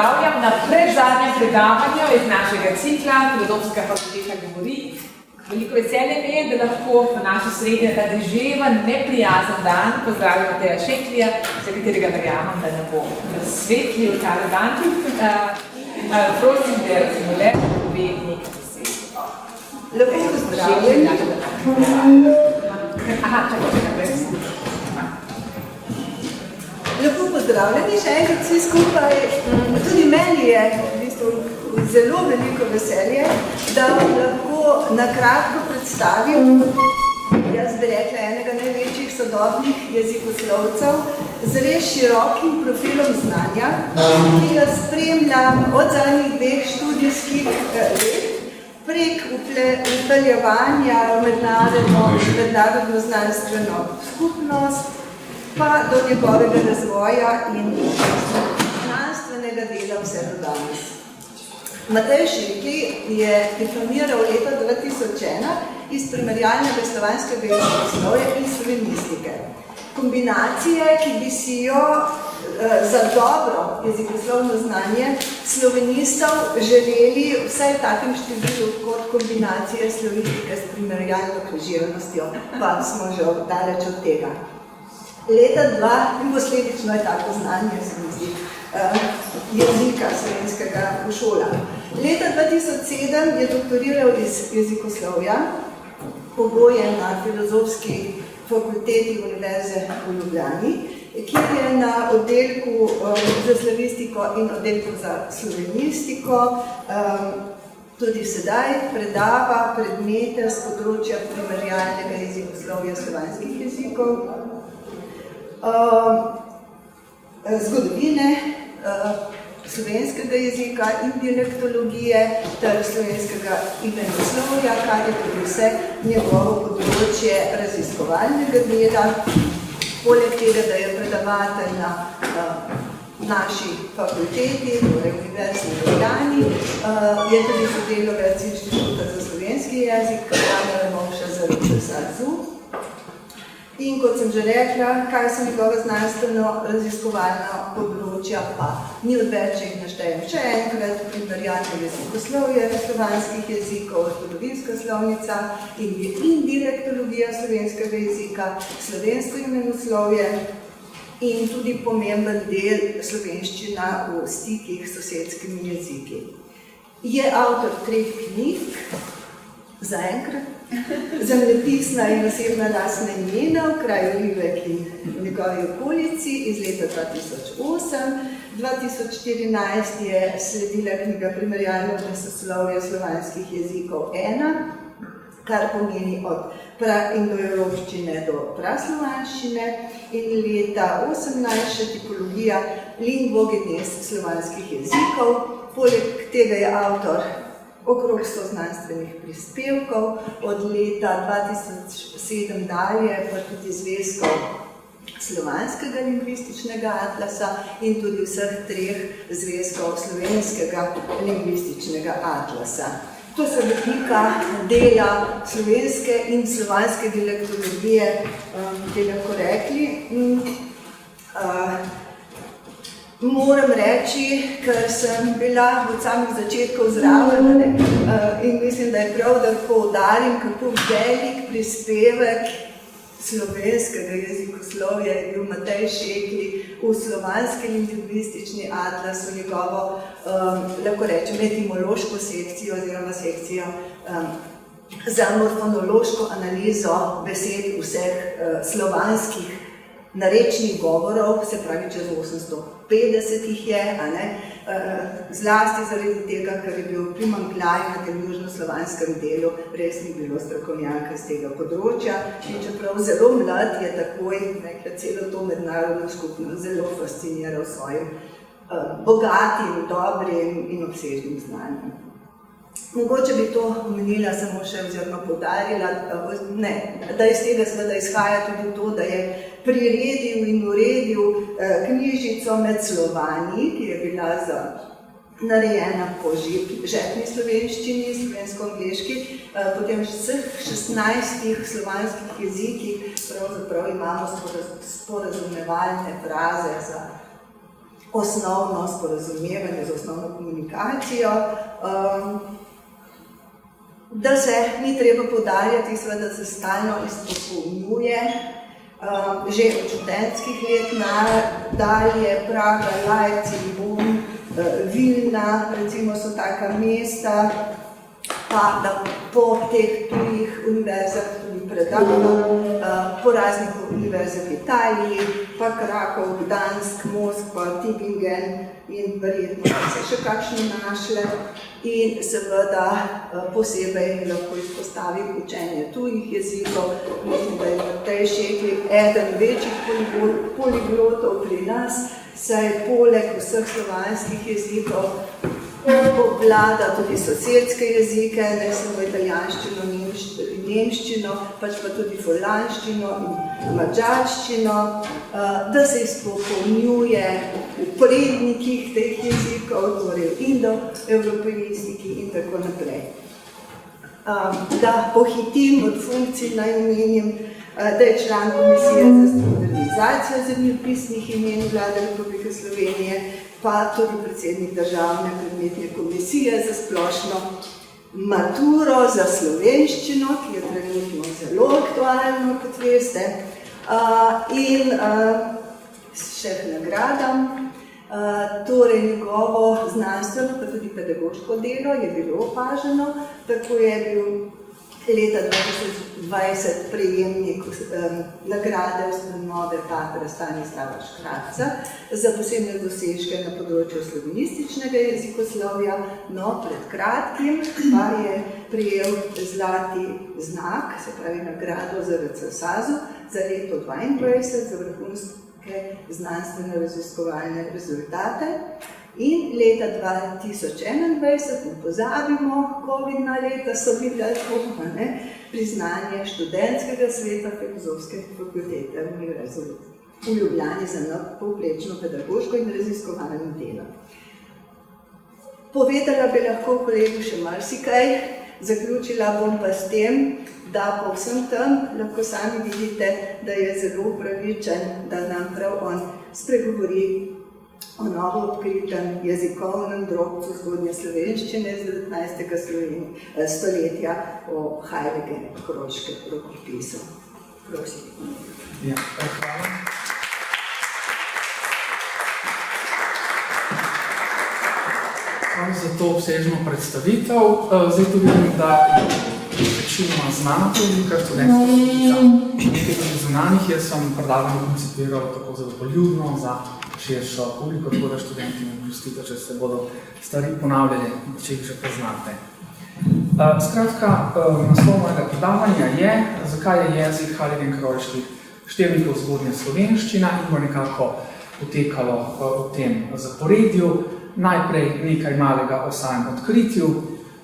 pozdravljam na predzadnjem predavanju iz našega cikla Filozofska fakulteta govori. Veliko veselje mi je, da lahko v naši srednji ta deževen, neprijazen dan pozdravim Mateja Šenklija, za katerega verjamem, da ne bo razsvetlil ta dan. Prosim, da razimo le pove nekaj besed. Lepo pozdravljeni. Lepo pozdravljeni še enkrat vsi skupaj. Tudi meni je v bistvu zelo veliko veselje, da vam lahko nakratko predstavim, jaz bi rekla, enega največjih sodobnih jezikoslovcev z res širokim profilom znanja, ki ga spremljam od zadnjih 2 študijskih let, prek upeljevanja v mednarodno znanstveno skupnost, pa do njegovega razvoja in znanstvenega dela vse do danes. Matej Šenklij je diplomiral leta 2001 iz primerjalnega slovanskega jezikoslovja in slovenistike. Kombinacije, ki bi si jo za dobro jezikoslovno znanje slovenistov želeli vsaj v takem številu kot kombinacije slovenistike s primerjalno križiranostjo, pa smo že daleč od tega. Leta 2 in posledično je tako znanje, se mi zdi, jezika slovenskega v šolah. Leta 2007 je doktoriral iz jezikoslovja, pogojen na Filozofski fakulteti Univerze v Ljubljani, kjer je na oddelku za slavistiko in oddelku za slovenistiko tudi sedaj predava predmete z področja primerjalnega jezikoslovja slovanskih jezikov, zgodovine slovenskega jezika in dialektologije ter slovenskega imenoslovja, kar je tudi vse njegovo področje raziskovalnega dela. Poleg tega, da je predavatelj na naši fakulteti, torej Univerzi v Ljubljani, je tudi sodelavec Inštituta za slovenski jezik, Jana Ramovša za SAZU. In kot sem že rekla, kaj so njegova znanstveno-raziskovalna področja, pa ni odveč, če jih naštejem še enkrat, primerjalno jezikoslovje slovanskih jezikov, zgodovinska slovnica in dialektologija slovenskega jezika, slovensko imenoslovje in tudi pomemben del slovenščina v stikih s sosedskimi jeziki. Je avtor 3 knjig, zaenkrat, zemljepisna in osebna lastna imena v kraju Livek in njegovi okolici iz leta 2008. 2014 je sledila knjiga Primerjalno glasoslovje slovanskih jezikov 1, kar pomeni od praindoevropščine do praslovanščine, in leta 2018 še tipologija lingvogenes slovanskih jezikov. Poleg tega je avtor okrog 100 znanstvenih prispevkov, od leta 2007 dalje pa tudi zvezkov slovanskega lingvističnega atlasa in tudi vseh 3 zvezkov slovenskega lingvističnega atlasa. To so velika dela slovenske in slovanske dialektologije, bi lahko rekli. Moram reči, ker sem bila od samih začetkov zraven in mislim, da je prav, da poudarim, kako velik prispevek slovenskega jezikoslovja je bil Matej Šenklij v slovanski lingvistični atlas, v njegovo, lahko rečem, etimološko sekcijo oziroma sekcijo za morfonološko analizo besed vseh slovanskih narečnih govorov, se pravi čez 850 jih je, zlasti zaradi tega, ker je bil primanjkljaj na tem južnoslovanskem delu, res ni bilo strokovnjaka z tega področja in čeprav zelo mlad je takoj celo to mednarodno skupnost zelo fasciniral svojim bogatim, dobrim in obsežnim znanjem. Mogoče bi to omenila samo še oziroma poudarila, da iz tega seveda izhaja tudi to, da je priredil in uredil knjižico med Slovani, ki je bila narejena po žepni slovenščini, slovensko-angleški, potem vseh 16 slovanskih jezikih pravzaprav imamo sporazumevalne fraze za osnovno sporazumevanje, za osnovno komunikacijo. Da se ni treba poudarjati, seveda se stalno izpopolnjuje, že od študentskih let nadalje, Praga, Leipzig, Bonn, Vilna, recimo so taka mesta, pa da po teh tujih univerzah tudi predavno, po raznih univerzah v Italiji, pa Krakov, Gdansk, Moskva, Tübingen in verjetno se še kakšne našle. In seveda posebej lahko izpostavim učenje tujih jezikov. Mislim, da je Matej Šekli eden večjih poliglotov pri nas, saj poleg vseh slovanskih jezikov obvlada tudi sosedske jezike, ne samo italijanščino, nemščino, pač pa tudi furlanščino in madžarščino, da se izpopolnjuje v prednikih teh jezikov, torej v indoevropeistiki in tako naprej. Da pohitim od funkcij, naj omenim, da je član Komisije za standardizacijo zemljepisnih imen Vlade Republike Slovenije, pa tudi predsednik Državne predmetne komisije za splošno maturo za slovenščino, ki je trenutno zelo aktualno, kot veste, in še k nagradam. Torej njegovo znanstveno, pa tudi pedagoško delo je bilo opaženo, tako je bil leta 2020 prejemnik nagrade ustanove Patra Stanislava Škrabca za posebne dosežke na področju slovenističnega jezikoslovja, no pred kratkim pa je prejel zlati znak, se pravi nagrado ZRC SAZU za leto 2022 za vrhunske znanstvene raziskovalne rezultate. In leta 2021, ne pozabimo, covidna leta so bila priznanje študentskega sveta Filozofske fakultete Univerze v Ljubljani za nadpovprečno pedagoško in raziskovalno delo. Povedala bi lahko kolegu še marsikaj, zaključila bom pa s tem, da po vsem tem lahko sami vidite, da je zelo upravičen, da nam prav on spregovori o novo odkritem jezikovnem drobcu zgodnje slovenščine iz 19. stoletja o Heiligen Kroškem rokopisu. Prosim. Ja, hvala. Hvala za to obsežno predstavitev. Zdaj tudi vidim, da je večinoma znana to jezika, študentska jezika. Nekaj tudi znanih, jaz sem predavanje koncipiral tako zelo poljubno za širšo publiko, tako da študenti ne oprostite, če se bodo stvari ponavljali, če jih že poznate. Skratka, naslov mojega predavanja je, zakaj je jezik Heiligenkreuzskih števnikov zgodnja slovenščina in bo nekako potekalo v tem zaporedju. Najprej nekaj malega o samem odkritju,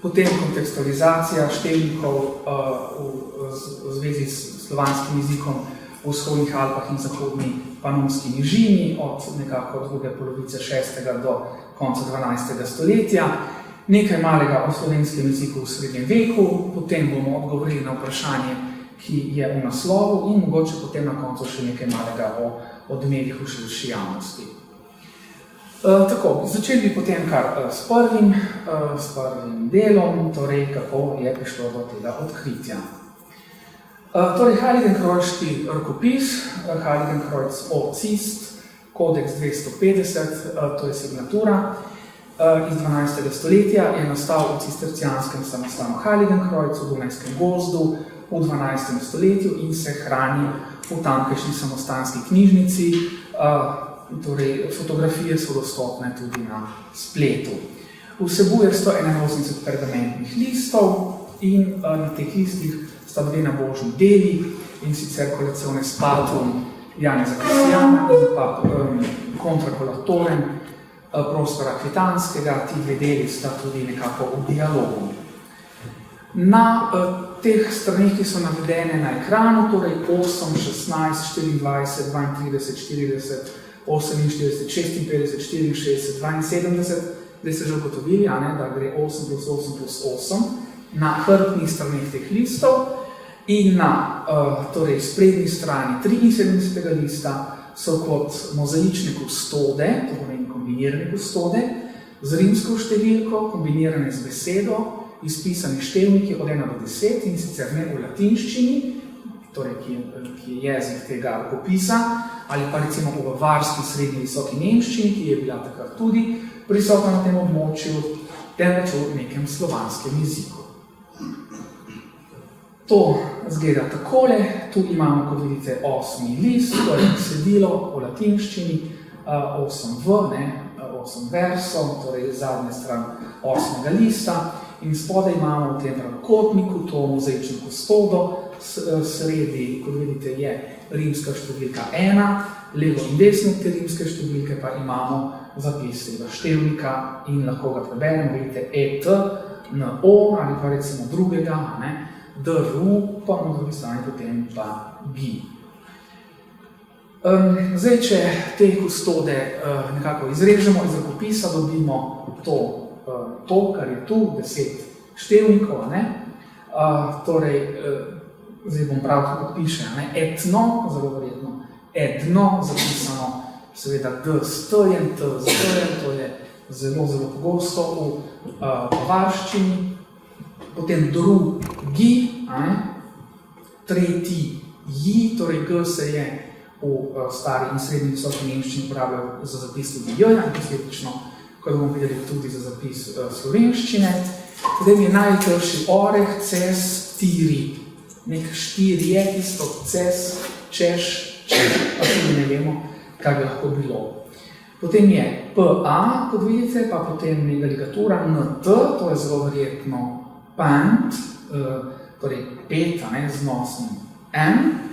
potem kontekstualizacija števnikov v zvezi s slovanskim jezikom v vzhodnih Alpah in zahodni Panonski nižini od nekako druge polovice 6. do konca 12. stoletja, nekaj malega o slovenskem jeziku v srednjem veku, potem bomo odgovorili na vprašanje, ki je v naslovu in mogoče potem na koncu še nekaj malega o odmevih v širši javnosti. Tako, začeli bi potem kar s prvim delom, torej kako je prišlo do tega odkritja. Torej, Heiligenkreuzski rokopis, Heiligenkreuz Occist, kodeks 250, to je signatura iz 12. stoletja, je nastal v cistercijanskem samostanu Heiligenkreuz v Dunajskem gozdu v 12. stoletju in se hrani v tamkajšnji samostanski knjižnici, torej fotografije so dostopne tudi na spletu. Vsebuje 181 pergamentnih listov in na teh listih sta dve nabožni deli, in sicer Colazione Spaltum Janeza Kristiana in pa Contracolatorem Prospera Kvitanskega. Ti dve deli sta tudi nekako v dialogu. Na teh straneh, ki so navedene na ekranu, torej 8, 16, 24, 32, 40, 48, 56, 64, 72, zdaj se že ugotovili, da gre 8 plus 8 plus 8 na hrbtnih straneh teh listov in na torej sprednji strani 73. lista so kot mozaične kustode, to pomeni kombinirane kustode, z rimsko številko, kombinirane z besedo, izpisani števniki od 1 do 10 in sicer ne v latinščini, torej ki je jezik tega rokopisa, ali pa recimo v bavarski srednji visoki nemščini, ki je bila takrat tudi prisotna na tem območju, temveč v nekem slovanskem jeziku. To zgleda takole, tu imamo, kot vidite, 8. list, to je besedilo v latinščini, 8v, 8 versov, torej zadnja stran 8. lista, in spodaj imamo v tem pravokotniku to mozaično kustodo, sredi, kot vidite, je rimska številka 1, levo in desno te rimske številke pa imamo zapis tega števnika in lahko ga preberemo, vidite ET, NO ali pa recimo drugega, DRU, pa na drugi strani potem pa GI. Zdaj, če te kustode nekako izrežemo iz rokopisa, dobimo to, kar je tu, 10 števnikov, torej, zdaj bom prav tako piše, etno, zelo verjetno, edno, zapisano, seveda D s T-jem, T s T-jem, to je zelo, zelo pogosto v bavarščini, potem drugi, tretji ji, torej G se je v stari in srednji visoki nemščini uporabljal za zapis tudi J, in posledično, kot bomo videli, tudi za zapis slovenščine. Potem je najtrši oreh, ces, tiri. Nek štir je tisto, ces, češ, pa tudi ne vemo, kaj bi lahko bilo. Potem je PA, kot vidite, pa potem nega ligatura NT, to je zelo verjetno pant, torej peta, z nosnim M.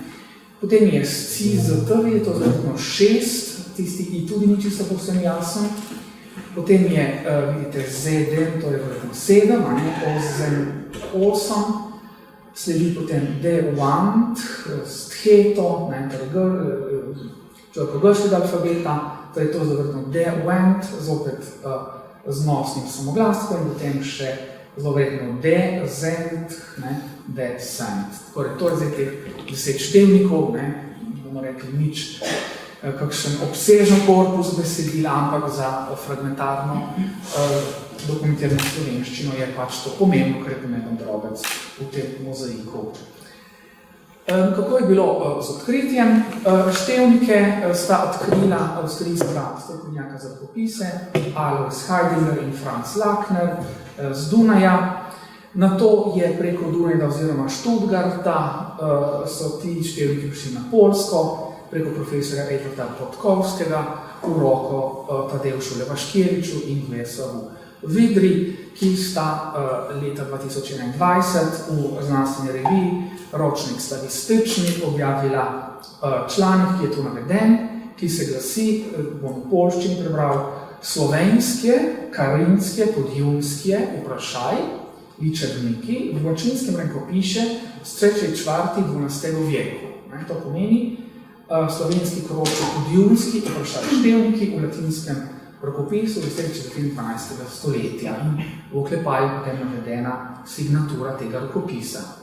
Potem je sci z T, vidite, to je verjetno 6, tisti I tudi ni čisto povsem jasen. Potem je, vidite, ZD, to je verjetno 7, OZN 8, sledi potem D-want, stheto, torej grškega alfabeta, torej to je verjetno D-went, zopet z nosnim samoglaskom, in potem še zelo verjetno D-zent, D-sent. Torej, to je zdaj teh 10 števnikov, bomo rekli nič, kakšen obsežen korpus besedila, ampak za fragmentarno dokumentirano slovenščino je pač to pomembno, ker je pomemben drobec v tem mozaiku. Kako je bilo z odkritjem? Števnike sta odkrila avstrijska strokovnjaka za rokopise, Alois Heidinger in Franz Lackner z Dunaja. Nato je preko Dunajda oziroma Študgarta so ti števniki prišli na Poljsko, preko profesorja Edvarda Podkovskega, v roko Tadeušu Levaškeviču in Veslavu Vidri, ki sta leta 2021 v znanstveni reviji Ročnik statistični objavila članek, ki je tu naveden, ki se glasi, bom v poljščini prebral, slovenske, karinske, podjunske, vprašaj, ličebniki, v vročinskem renkopiše z 3.4. veku. To pomeni, slovenski koroček podjunski, vprašaj števniki v latinskem rokopisu v 12. stoletja in v oklepaju potem navedena signatura tega rokopisa.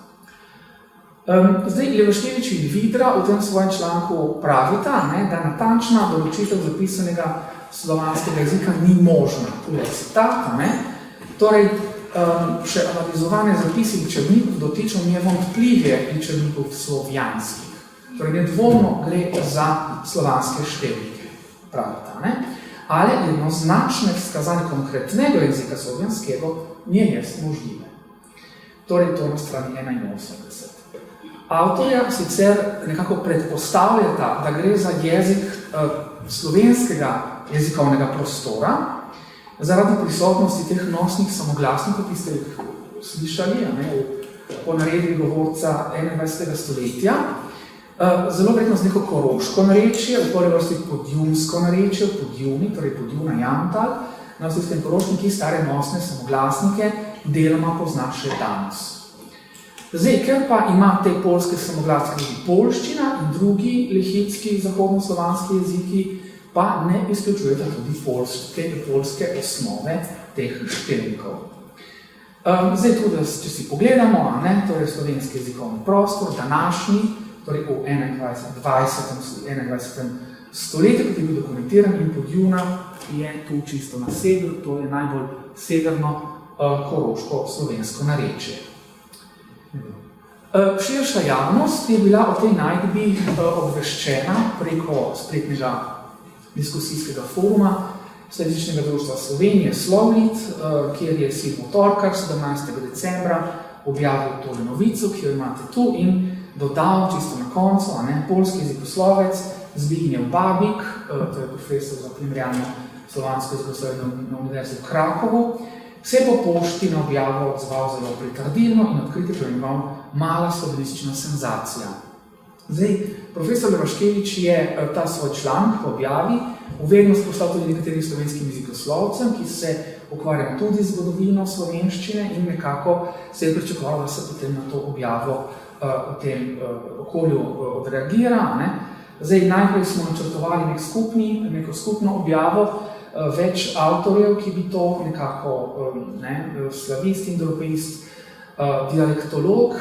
Zdaj, Levaškevič in Vidra v tem svojem članku pravita, da natančna določitev zapisanega slovanskega jezika ni možna. Tu je citat, torej, še analizovane zapisi ličebnikov dotičev njemom vplivje ličebnikov slovjanskih. Torej, nedvomno gre za slovanske števnike, pravita, ali jednoznačne skazanje konkretnega jezika slovjanskega nie jest možljive. Torej, to na strani 81. Avtorja sicer nekako predpostavljata, da gre za jezik slovenskega jezikovnega prostora, zaradi prisotnosti teh nosnih samoglasnikov, ki ste jih slišali po naredbi govorca 21. stoletja, zelo verjetno z neko koroško narečje, v prvi vrsti podjunsko narečje, podjuni, torej podjuna jamtal, na avstrijskem koroškem, ki stare nosne samoglasnike deloma pozna še danes. Zdaj, ker pa ima te poljske samoglasnike tudi poljščina in drugi lehitski zahodnoslovanski jeziki, pa ne izključujete tudi poljske osnove teh števnikov. Zdaj tudi, če si pogledamo, torej slovenski jezikovni prostor, današnji, torej v 21. stoletja, kot je bil dokumentiran, in Podjuna je tu čisto na severu, to je najbolj severno koroško slovensko narečje. Širša javnost je bila o tej najdbi obveščena preko spletnega diskusijskega foruma Slavističnega društva Slovenije Slovlit, kjer je Silmo Torkar 17. decembra objavil tole novico, ki jo imate tu, in dodal čisto na koncu, polski jezikoslovec Zbigniew Babik, to je profesor za primerjalno slovansko jezikoslovje na Univerzi v Krakovu, se je po pošti na objavo odzval zelo pritrdilno in odkrito poimenoval mala slovenistična senzacija. Zdaj, profesor Levaškevič je ta svoj članek po objavi uvednost poslal tudi nekaterim slovenskim jezikoslovcem, ki se ukvarjajo tudi z zgodovino slovenščine in nekako se je pričakovalo, da se potem na to objavo v tem okolju odreagira. Zdaj, najprej smo načrtovali neko skupno objavo, več avtorjev, ki bi to nekako slavist, indoeuropeist, dialektolog,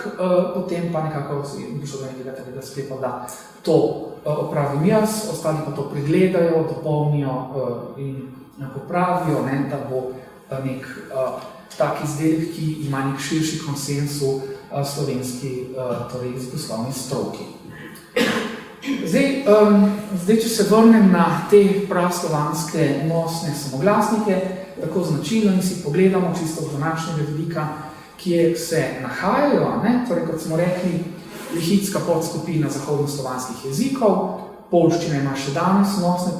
potem pa nekako prišlo do nekega sklepa, da to opravim jaz, ostali pa to pregledajo, dopolnijo in popravijo, da bo nek tak izdelek, ki ima nek širši konsenz v slovenski jezikoslovni stroki. Zdaj, če se vrnem na te praslovanske nosne samoglasnike, tako značilno in si pogledamo čisto z današnjega vidika, kje se nahajajo, torej, kot smo rekli, lihitska podskupina zahodnoslovanskih jezikov, poljščina ima še danes nosne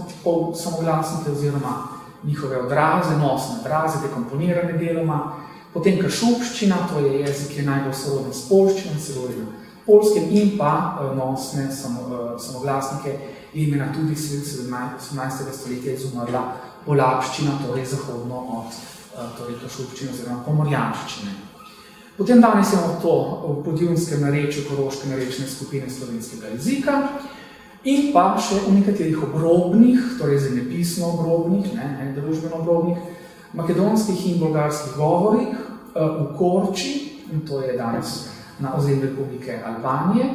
samoglasnike oziroma njihove odraze, nosne odraze, dekomponirane deloma, potem kašubščina, to je jezik, ki je najbolj soroden s poljščino, se govori na polskem, in pa nosne samoglasnike je imena tudi 17. stoletja izumrla polapščina, torej zahodno od kašubščine oziroma pomorjanščine. Potem danes imamo to v podjunskem narečju koroške narečne skupine slovenskega jezika in pa še v nekaterih obrobnih, torej zemljepisno obrobnih, družbeno obrobnih, makedonskih in bolgarskih govorih v Korči, in to je danes na ozemlju Republike Albanije,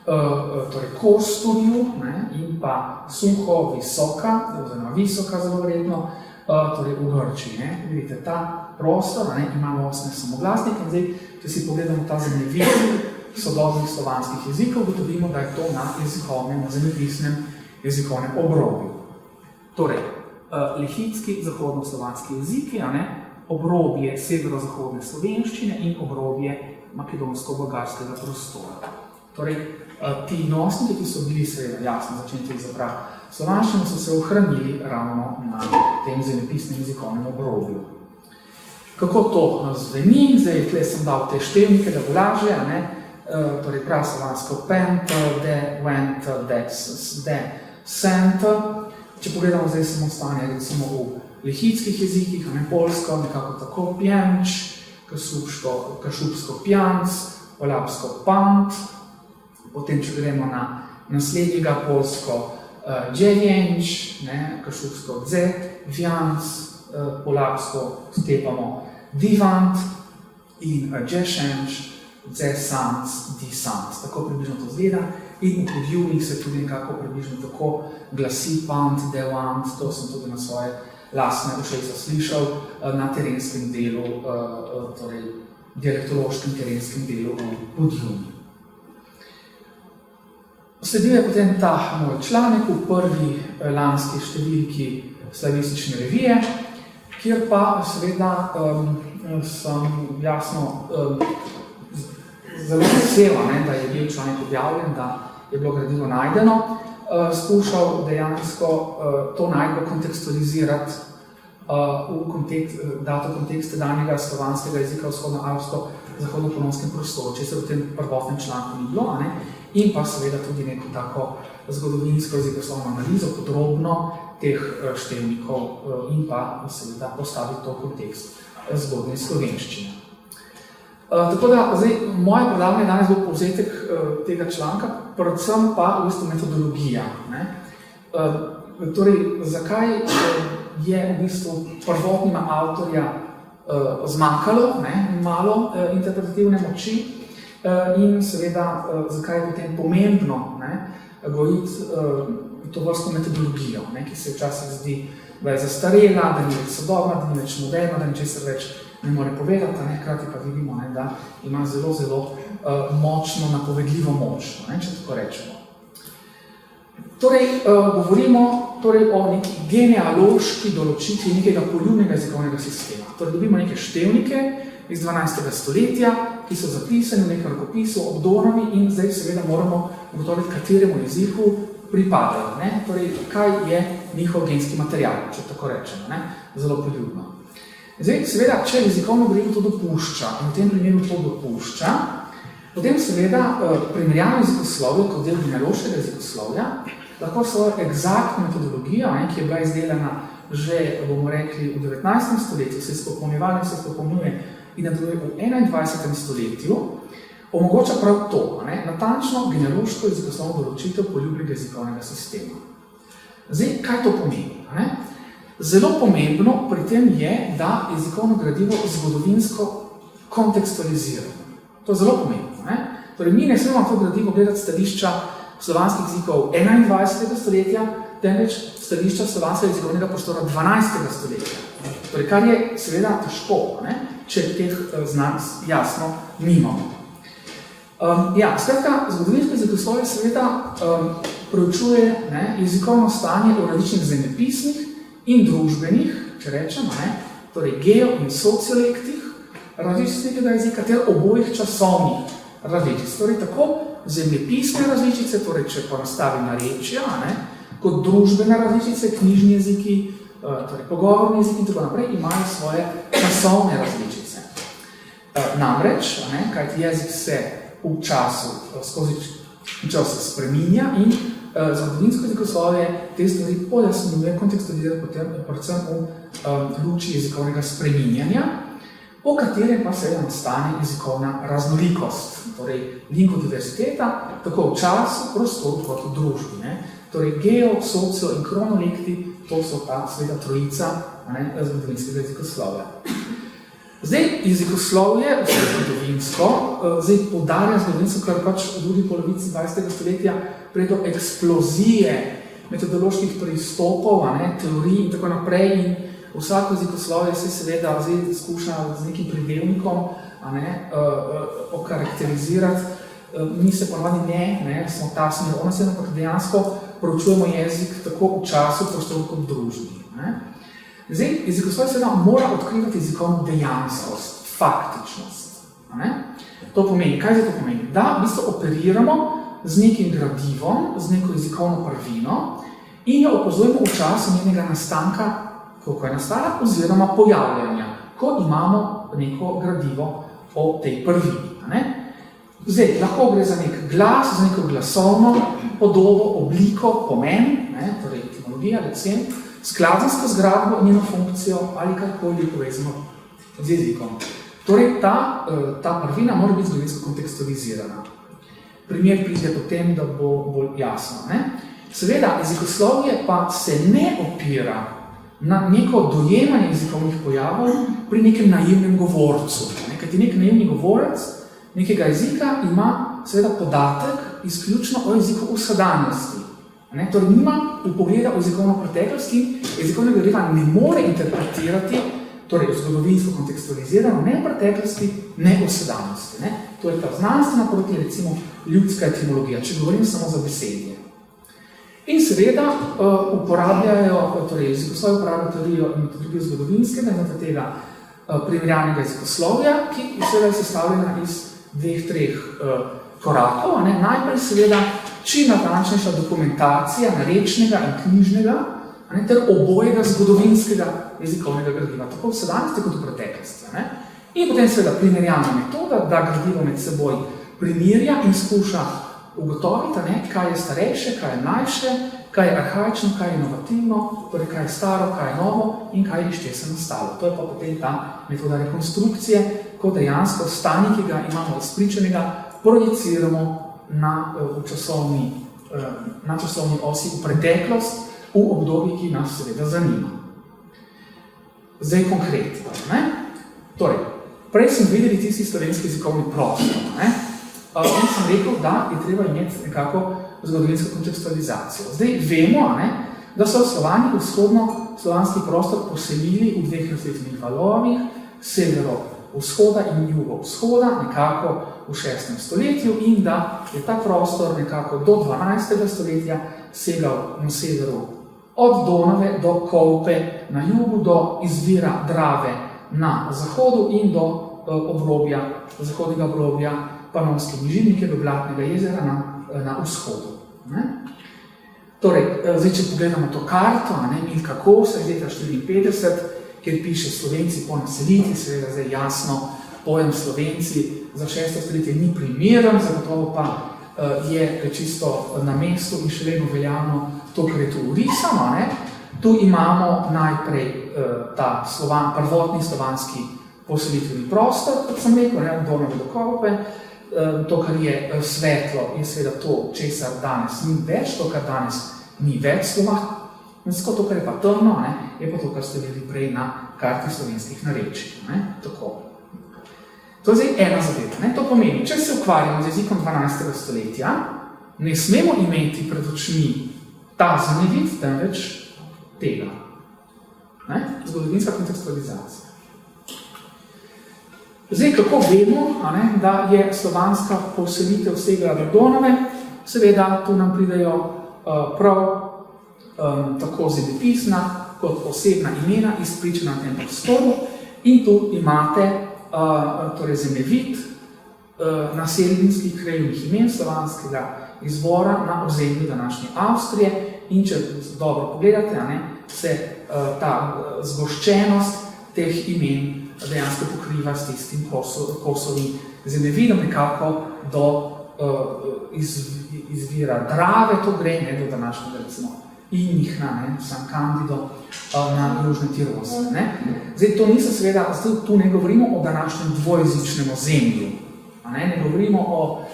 torej Kosturju in pa Suho, Visoka, oziroma Visoka zelo vredno, torej v Grčiji. Vidite, ta prostor ima nosne samoglasnike in zdaj, če si pogledamo ta zemljevid sodobnih slovanskih jezikov, ugotovimo, da je to na jezikovnem, na zemljepisnem jezikovnem obrobju. Torej, lihitski zahodnoslovanski jeziki, obrobje severozahodne slovenščine in obrobje makedonsko-bolgarskega prostora. Torej, ti nosniki, ki so bili seveda jasno začeti za slovanščino, so se ohranili ravno na tem zemljepisnem jezikovnem obrobju. Kako to zveni? Zdaj, tle sem dal te števnike, da bo lažje, torej praslovansko pent, de, went, dex, de, sent. Če pogledamo zdaj samo stanje, recimo v lihitskih jezikih, polsko, nekako tako pjenč, kašubsko pjanc, polapsko pant, potem, če gremo na naslednjega, polsko dževjenč, kašubsko dze, vjanc, polapsko stepamo divant in džešenč, dzesanc, disanc. Tako približno to zgleda in v podjunih se tudi nekako približno tako glasi pant, devant, to sem tudi na svoje lastne ušesa slišal na terenskem delu, torej dialektološkem terenskem delu v podjuni. Sledil je potem ta moj članek v prvi lanski številki Slavistične revije, kjer pa seveda sem jasno zelo vesel, da je bil članek objavljen, da je bilo gradivo najdeno, skušal dejansko to najdbo kontekstualizirati dati v kontekst danjega slovanskega jezika vzhodnoalpsko zahodno-polonskem prostoru, če se v tem prvotnem članku ni bilo, in pa seveda tudi neko tako zgodovinsko jezikoslovno analizo, podrobno teh števnikov in pa seveda postaviti to v kontekst zgodne slovenščine. Tako da, zdaj, moje predavanje danes bo povzetek tega članka, predvsem pa v bistvu metodologija. Torej, zakaj je v bistvu prvotnima avtorja zmanjkalo malo interpretativne moči in seveda, zakaj je potem pomembno gojiti vrsto metodologijo, ki se včasih zdi, da je zastarela, da ni več sodobna, da ni več moderna, da ničesar več ne more povedati, hkrati pa vidimo, da ima zelo, zelo močno, napovedljivo moč, če tako rečemo. Torej, govorimo o neki genealoški določitvi nekega poljubnega jezikovnega sistema. Torej, dobimo neke števnike iz 12. stoletja, ki so zapisani v nekem rokopisu, obdorani in zdaj seveda moramo ugotoviti, kateremu jeziku pripadajo. Torej, kaj je njihov genski material, če tako rečemo, zelo poljubno. Zdaj, seveda, če jezikovno gradivo to dopušča, in v tem primeru to dopušča, potem seveda primerjalno jezikoslovje kot del genealoškega jezikoslovja lahko svojo egzaktno metodologijo, ki je bila izdelana že, bomo rekli, v 19. stoletju, se izpopolnjuje in nadaljuje v 21. stoletju, omogoča prav to, natančno genealoško jezikoslovno določitev poljubnega jezikovnega sistema. Zdaj, kaj to pomeni? Zelo pomembno pri tem je, da jezikovno gradivo zgodovinsko kontekstualiziramo. To je zelo pomembno. Torej, mi ne smemo to gradivo gledati stališča slovanskih jezikov 21. stoletja, temveč stališča slovanskega jezikovnega prostora 12. stoletja. Torej, kar je seveda težko, če teh znanj jasno nimamo. Skratka, zgodovinsko jezikoslovje seveda preučuje jezikovno stanje v različnih zemljepisnih in družbenih, če rečem, torej geo- in sociolektih različnega jezika ter obojih časovnih različic. Torej, tako zemljepisne različice, torej, če ponastavim narečja, kot družbene različice, knjižni jeziki, torej, pogovorni jeziki in tako naprej, imajo svoje časovne različice. Namreč, kajti jezik se v času, skozi čas se spreminja in zgodovinsko jezikoslovje te stvari pojasnjuje, kontekstualizira predvsem v luči jezikovnega spreminjanja, po katerem pa seveda nastane jezikovna raznolikost, torej lingvodiverziteta, tako v času, prostoru kot v družbi. Torej geo, socio in kronolekti, to so ta seveda trojica zgodovinskega jezikoslovja. Zdaj, jezikoslovje, vse zgodovinsko, zdaj poudarja zgodovinsko, kar pač v drugi polovici 20. stoletja prej do eksplozije metodoloških pristopov, teorij in tako naprej in vsako jezikoslovje se seveda zdaj skuša z nekim pridevnikom okarakterizirati. Mi se ponovadi smo tasni, ampak dejansko proučujemo jezik tako v času, prostoru kot v družbi. Zdaj, jezikoslovje seveda mora odkrivati jezikovno dejanskost, faktičnost. To pomeni, kaj to pomeni? Da v bistvu operiramo z nekim gradivom, z neko jezikovno prvino in jo opazujemo v času njenega nastanka, kako je nastala, oziroma pojavljanja, ko imamo neko gradivo o tej prvini. Zdaj, lahko gre za nek glas, za neko glasovno podobo, obliko, pomen, torej etimologija, recimo, skladensko zgradbo, njeno funkcijo ali karkoli povezano z jezikom. Torej, ta prvina mora biti zgodovinsko kontekstualizirana. Primer pride potem, da bo bolj jasno. Seveda, jezikoslovje pa se ne opira na neko dojemanje jezikovnih pojavov pri nekem naivnem govorcu. Kajti nek naivni govorec nekega jezika ima seveda podatek izključno o jeziku v sedanjosti. Torej nima vpogleda o jezikovno preteklosti, jezikovnega gradiva ne more interpretirati, torej zgodovinsko kontekstualizirano, ne v preteklosti, ne v sedanjosti. To je ta znanstvena proti, recimo, ljudska etimologija, če govorim samo za besedje. In seveda uporabljajo, torej jezikoslovje uporabljajo teorijo in metodologijo zgodovinskega in tega primerjalnega jezikoslovja, ki seveda je sestavljena iz dveh, treh korakov. Najprej seveda čim natančnejša dokumentacija narečnega in knjižnega ter obojega zgodovinskega jezikovnega gradiva, tako v sedanjosti kot v preteklosti. In potem seveda primerjalna metoda, da gradivo med seboj primerja in skuša ugotoviti, kaj je starejše, kaj je mlajše, kaj je arhaično, kaj je inovativno, torej kaj je staro, kaj je novo in kaj je iz česa nastalo. To je pa potem ta metoda rekonstrukcije, ko dejansko stanje, ki ga imamo izpričanega, projiciramo na časovni osi v preteklost, v obdobju, ki nas seveda zanima. Zdaj konkretno. Torej, prej sem videli tisti slovenski jezikovni prostor. In sem rekel, da je treba imeti nekako zgodovinsko kontekstualizacijo. Zdaj vemo, da so Slovani vzhodno-slovanski prostor poselili v dveh različnih valovih, severo-vzhoda in jugo-vzhoda, nekako v 6. stoletju in da je ta prostor nekako do 12. stoletja segal na severu od Donave do Kolpe na jugu, do izvira Drave na zahodu in do zahodnega obrobja Panonske nižine, do Blatnega jezera na vzhodu. Torej, zdaj, če pogledamo to karto, Milka Kosa iz leta 1954, kjer piše Slovenci po naselitvi, seveda zdaj jasno, pojem Slovenci za 6. stoletje ni primeren, zagotovo pa je čisto na mestu in še vedno veljavno to, kar je tu urisano. Tu imamo najprej ta prvotni slovanski poselitveni prostor, kot sem rekel, od Donave do Kolpe. To, kar je svetlo, je seveda to, česar danes ni več, to, kar danes ni več slovansko, to, kar je pa temno, je pa to, kar ste videli prej na karti slovenskih narečij. Tako. To je zdaj ena zadeva. To pomeni, če se ukvarjamo z jezikom 12. stoletja, ne smemo imeti pred očmi ta zemljevid, temveč tega. Zgodovinska kontekstualizacija. Zdaj, kako vemo, da je slovanska poselitev segala do Donave, seveda tu nam pridejo prav tako zemljepisna kot osebna imena izpričana na tem prostoru in tu imate torej zemljevid naselbinskih krajevnih imen slovanskega izvora na ozemlju današnje Avstrije in če dobro pogledate, se ta zgoščenost teh imen dejansko pokriva s tistim Kosovim zemljevidom nekako do izvira Drave, to gre do današnjega recimo Injihna, San Candido na južne Tirolske. Zdaj, to niso seveda, tu ne govorimo o današnjem dvojezičnem ozemlju, ne govorimo o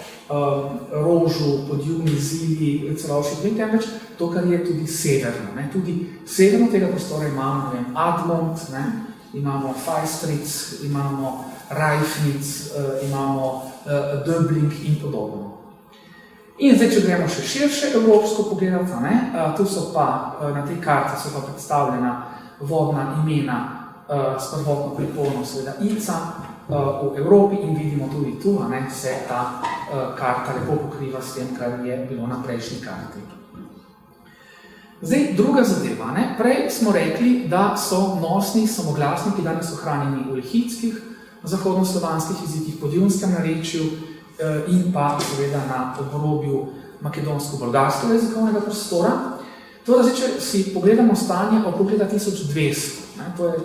Rožu, Podjuni, Zili, Celovših, temveč to, kar je tudi severno. Tudi severno tega prostora imamo Adlont, imamo Fajstric, imamo Reifnic, imamo Döbling in podobno. In zdaj, če gremo še širše evropsko pogledati, tu so pa, na tej karti so pa predstavljena vodna imena s prvotno pripolno, seveda Ica v Evropi in vidimo tudi tu, se ta karta lepo pokriva s tem, kar je bilo na prejšnji karti. Zdaj, druga zadeva. Prej smo rekli, da so nosni samoglasniki danes ohranjeni v lehitskih, zahodnoslovanskih jezikih, podjunskem narečju in pa seveda na obrobju makedonsko-bolgarskega jezikovnega prostora. Zdaj, če si pogledamo stanje okrog leta 1200, to je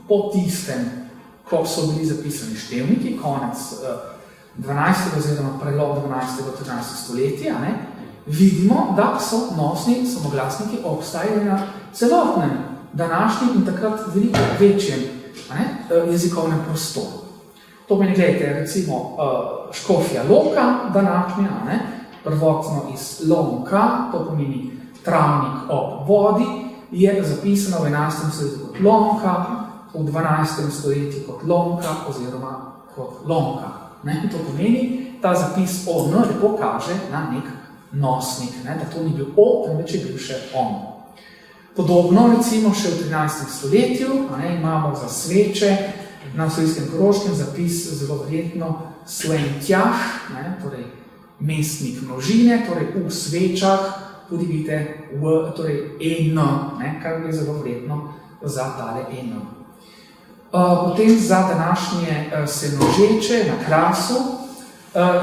po tistem, ko so bili zapisani števniki, konec 12. oziroma prelom 12. do 13. stoletja, vidimo, da so nosni samoglasniki obstajali na celotnem današnjem in takrat veliko večjem jezikovnem prostoru. To meni, gledajte, recimo Škofja Loka, današnja, prvotno iz Lonka, to pomeni travnik ob vodi, je zapisano v 11. stoletju kot Lonka, v 12. stoletju kot Lonka oziroma kot Lonka. To pomeni, ta zapis o N lepo kaže na nek nosnik, da to ni bil O, temveč je bil še on. Podobno, recimo, še v 13. stoletju imamo za sveče na Avstrijskem Koroškem zapis zelo verjetno Sventjah, torej mestnik množine, torej v svečah, tudi vidite torej EN, kar je zelo verjetno za tale EN. Potem za današnje senožeče na Krasu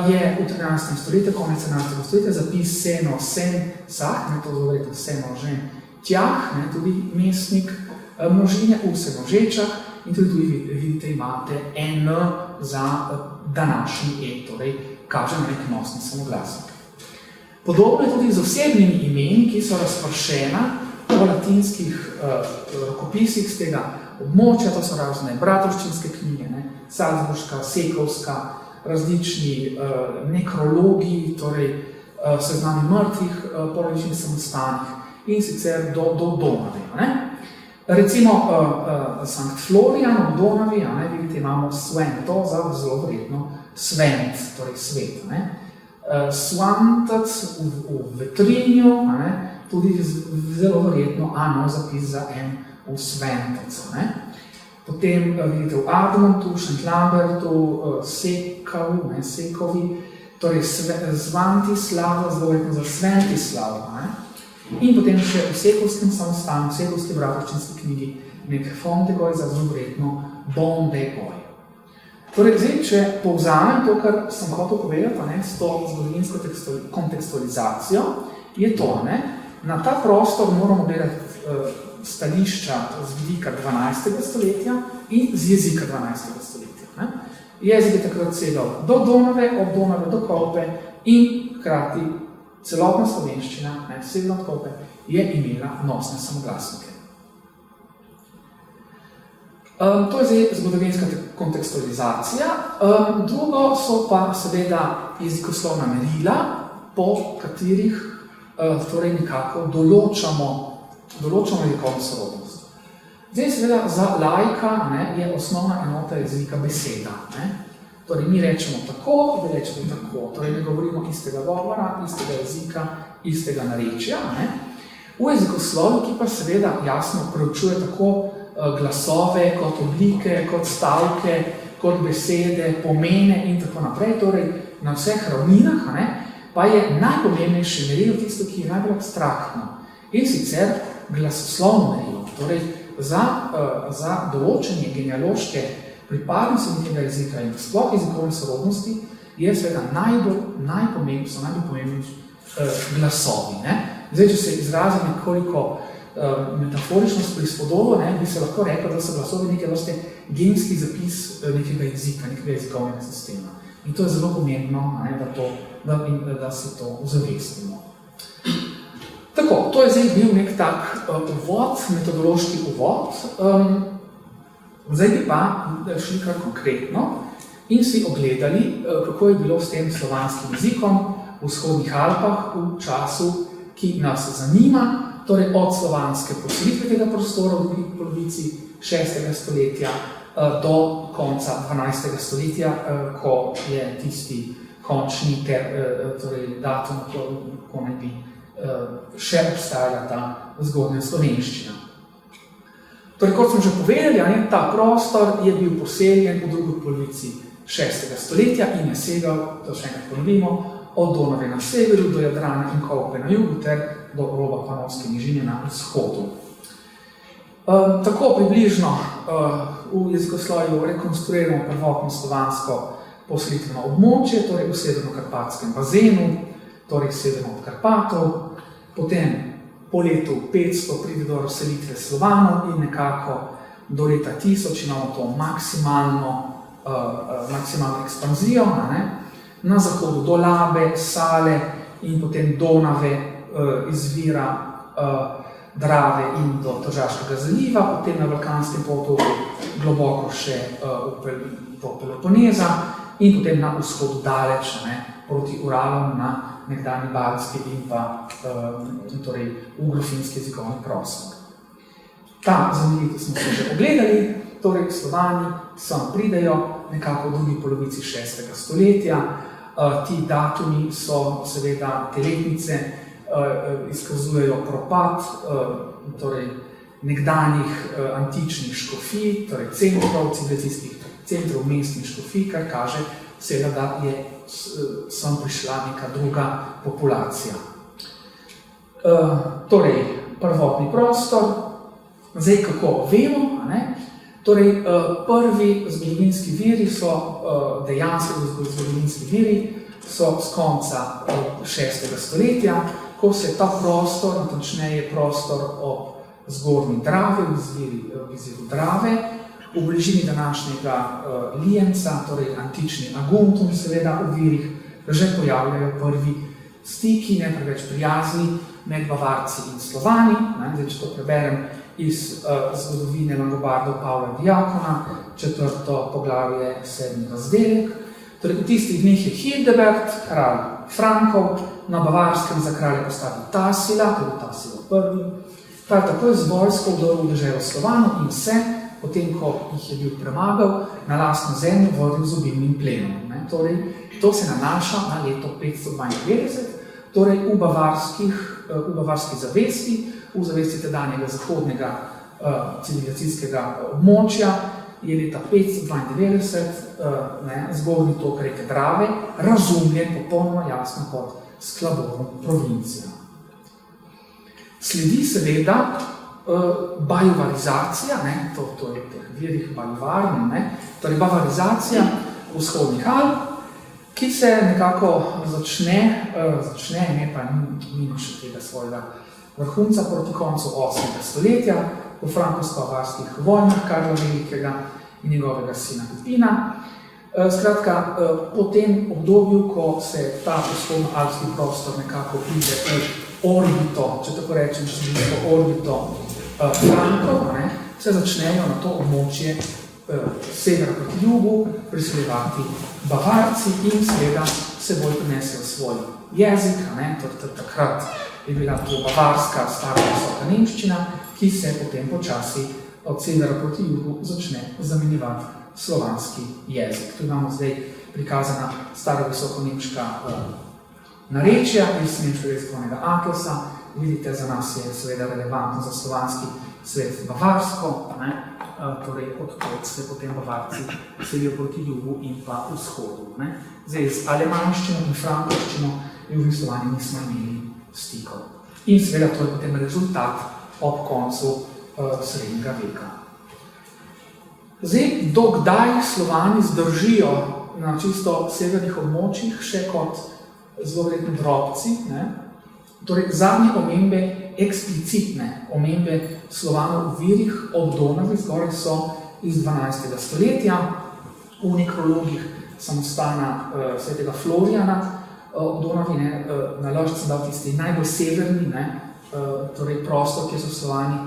je v 13. stoletju, konec 17. stoletja, zapis Seno Sen Sah, to zelo verjetno Senožen Tjah, tudi mestnik množine v senožečah, in tudi vidite, imate N za današnji E, torej kaže na nek nosni samoglasnik. Podobno je tudi z osebnimi imeni, ki so razpršena po latinskih rokopisih z tega območja, to so razne bratovščinske knjige, Salzburška, Sekovska, različni nekrologi, torej seznami mrtvih po različnih samostanih in sicer do Donave. Recimo Sankt Florian v Donavi, vidite, imamo Svento za zelo verjetno Svent, torej svet. Svantec v Vetrinju, tudi zelo verjetno zapis za en v Sventec. Potem vidite v Admontu, Šentlambertu, Sekovi, torej Svantislava, zelo verjetno za Sventislava. In potem še v Sekovskem samostanu, v Sekovski bratovščinski knjigi, nek Fontegoj za zelo verjetno Bondegoj. Torej, zdaj, če povzamem to, kar sem hotel povedati, s to zgodovinsko kontekstualizacijo, je to, na ta prostor moramo gledati stališča z vidika 12. stoletja in z jezika 12. stoletja. Jezik je takrat segal do Donave, od Donave do Kolpe in hkrati celotna slovenščina, severno od Kolpe, je imela nosne samoglasnike. To je zdaj zgodovinska kontekstualizacija. Drugo so pa seveda jezikoslovna merila, po katerih torej nekako določamo jezikovno sorodnost. Zdaj seveda za laika je osnovna enota jezika beseda. Torej mi rečemo tako, vi rečemo tako. Torej ne govorimo istega govora, istega jezika, istega narečja. V jezikoslovju, ki pa seveda jasno preučuje tako glasove, kot oblike, kot stavke, kot besede, pomene in tako naprej, torej na vseh ravninah, pa je najpomembnejše merilo tisto, ki je najbolj abstraktno. In sicer glasoslovno merilo. Torej za določenje genealoške pripadnosti njenega jezika in sploh jezikovne sorodnosti je seveda najbolj pomembnejši glasovi. Zdaj, če se izrazim nekoliko metaforičnost prispodobo, bi se lahko rekel, da so glasovi neke vrste genski zapis nekega jezika, nekega jezikovnega sistema. In to je zelo pomembno, da se to zavestimo. Tako, to je zdaj bil nek tak uvod, metodološki uvod. Zdaj bi pa šli kar konkretno in si ogledali, kako je bilo s tem slovanskim jezikom v vzhodnih Alpah v času, ki nas zanima, torej od slovanske poselitve tega prostora v drugi polovici 6. stoletja do konca 12. stoletja, ko je tisti končni datum, ko naj bi še obstajala ta zgodnja slovenščina. Torej, kot smo že povedali, ta prostor je bil poseljen v drugi polovici 6. stoletja in je segal, to še enkrat ponovimo, od Donave na severu do Jadrana in Kolpe na jugu ter do roba Panonske nižine na vzhodu. Tako približno v jezikoslovju rekonstruiramo prvotno slovansko poselitveno območje, torej v severno-karpatskem bazenu, torej severno od Karpatov, potem po letu 500 pride do razselitve Slovanov in nekako do leta 1000 imamo to maksimalno ekspanzijo, na zahodu do Labe, Sale in potem Donave izvira Drave in do Tržaškega zaliva, potem na Balkanskem polotoku globoko še do Peloponeza in potem na vzhodu daleč, proti Uralom na nekdanji baltski in pa ugrofinski jezikovni prostor. Ta zanimivitev smo se že ogledali, torej Slovani sem pridejo nekako v drugi polovici 6. stoletja. Ti datumi so seveda te letnice, izkazujejo propad torej nekdanjih antičnih škofij, torej centrov, civilizacijskih centrov mestnih škofij, kar kaže seveda, da je sem prišla neka druga populacija. Torej, prvotni prostor, zdaj kako vemo, torej prvi zgodovinski viri so, dejanski zgodovinski viri so z konca 6. stoletja, ko se ta prostor, natančneje prostor ob zgornji Dravi, v izviru Drave, v bližini današnjega Lijenca, torej antični Aguntum, seveda v virih, že pojavljajo prvi stiki, ne preveč prijazni, med Bavarci in Slovani. Zdaj, če to preberem iz zgodovine Langobardov Pavla Diakona, 4. poglavje, 7. razdelek. Torej, v tistih dneh je Hildebert, kralj Frankov, na Bavarskem za kralja postavil Tassila, tudi Tassilo prvi, ta je takoj z vojsko vdoril v deželo Slovanov in se potem ko jih je bil premagal, na lastno zemljo vodil z obilnim plenom. Ne. Torej, to se nanaša na leto 592, torej v bavarski zavesti, v zavesti tedanjega zahodnega civilizacijskega območja, je leta 592 zgornji tok reke Drave razumljen popolnoma jasno kot Sklaborna provincija. Sledi seveda bajovarizacija, to je teh virih bajovarn, torej bavarizacija vzhodnih Alp, ki se nekako začne, ne pa nima še tega svojega vrhunca proti koncu 8. stoletja, v frankovsko-avarskih vojnah Karla Velikega in njegovega sina Pipina. Skratka, po tem obdobju, ko se ta vzhodno-alpski prostor nekako pride v orbito, če tako rečem, orbito Frankov, se začnejo na to območje severa proti jugu priseljevati Bavarci in seveda seboj prinesejo svoj jezik, takrat je bila to bavarska stara visoka nemščina, ki se potem počasi od severa proti jugu začne zamenjevati slovanski jezik. Tu imamo zdaj prikazana stara visokonemška narečja iz nemškega jezikovnega atlasa. Vidite, za nas je seveda relevantno za slovanski svet bavarsko, torej odkot se potem Bavarci selijo proti jugu in pa vzhodu. Zdaj, z alemanščino in frankovščino južni Slovani nismo imeli stikov. In seveda to je potem rezultat ob koncu srednjega veka. Zdaj, dokdaj Slovani zdržijo na čisto severnih območjih še kot zelo verjetno drobci, torej zadnje omembe, eksplicitne omembe Slovanov v virih ob Donavi zgoraj so iz 12. stoletja, v nekrologih samostana svetega Florijana ob Donavi, na Lžc sem dal tisti najbolj severni, torej prostor, kjer so Slovani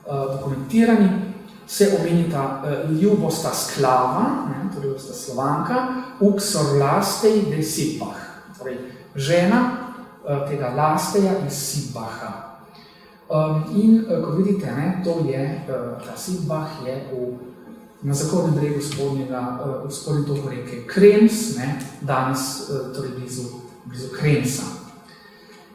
dokumentirani, se omenita Ljubosta Sklava, torej bosta Slovanka, Uxor Lastej de Sipah, torej žena tega Lasteja iz Sipaha. In ko vidite, ta Sipah je na zahodnem bregu spodnji toku reke Krems, danes torej blizu Kremsa.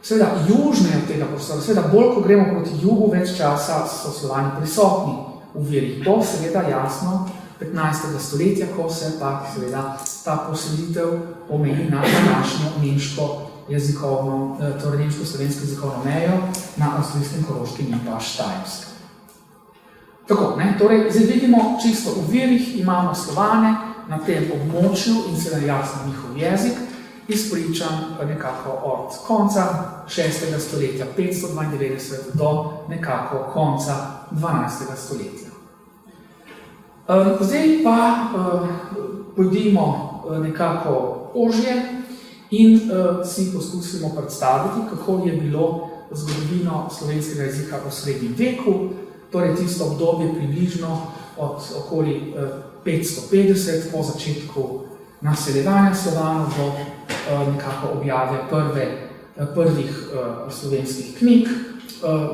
Seveda, južne od tega prostora, seveda bolj, ko gremo proti jugu, več časa so Slovani prisotni v virih. To seveda jasno 15. stoletja, ko se pa seveda ta poselitev omeji na današnjo nemško jezikovno, torej nemško-slovensko jezikovno mejo na avstrijskem, koroškem in pa štajerskem. Tako, torej, zdaj vidimo čisto v virih, imamo Slovane na tem območju in seveda jasno njihov jezik, izpričan nekako od konca 6. stoletja 592 do nekako konca 12. stoletja. Zdaj pa pojdimo nekako ožje in si poskusimo predstaviti, kako je bilo zgodovino slovenskega jezika v srednjem veku, torej tisto obdobje približno od okoli 550 po začetku naseljevanja Slovanov do nekako objave prvih slovenskih knjig.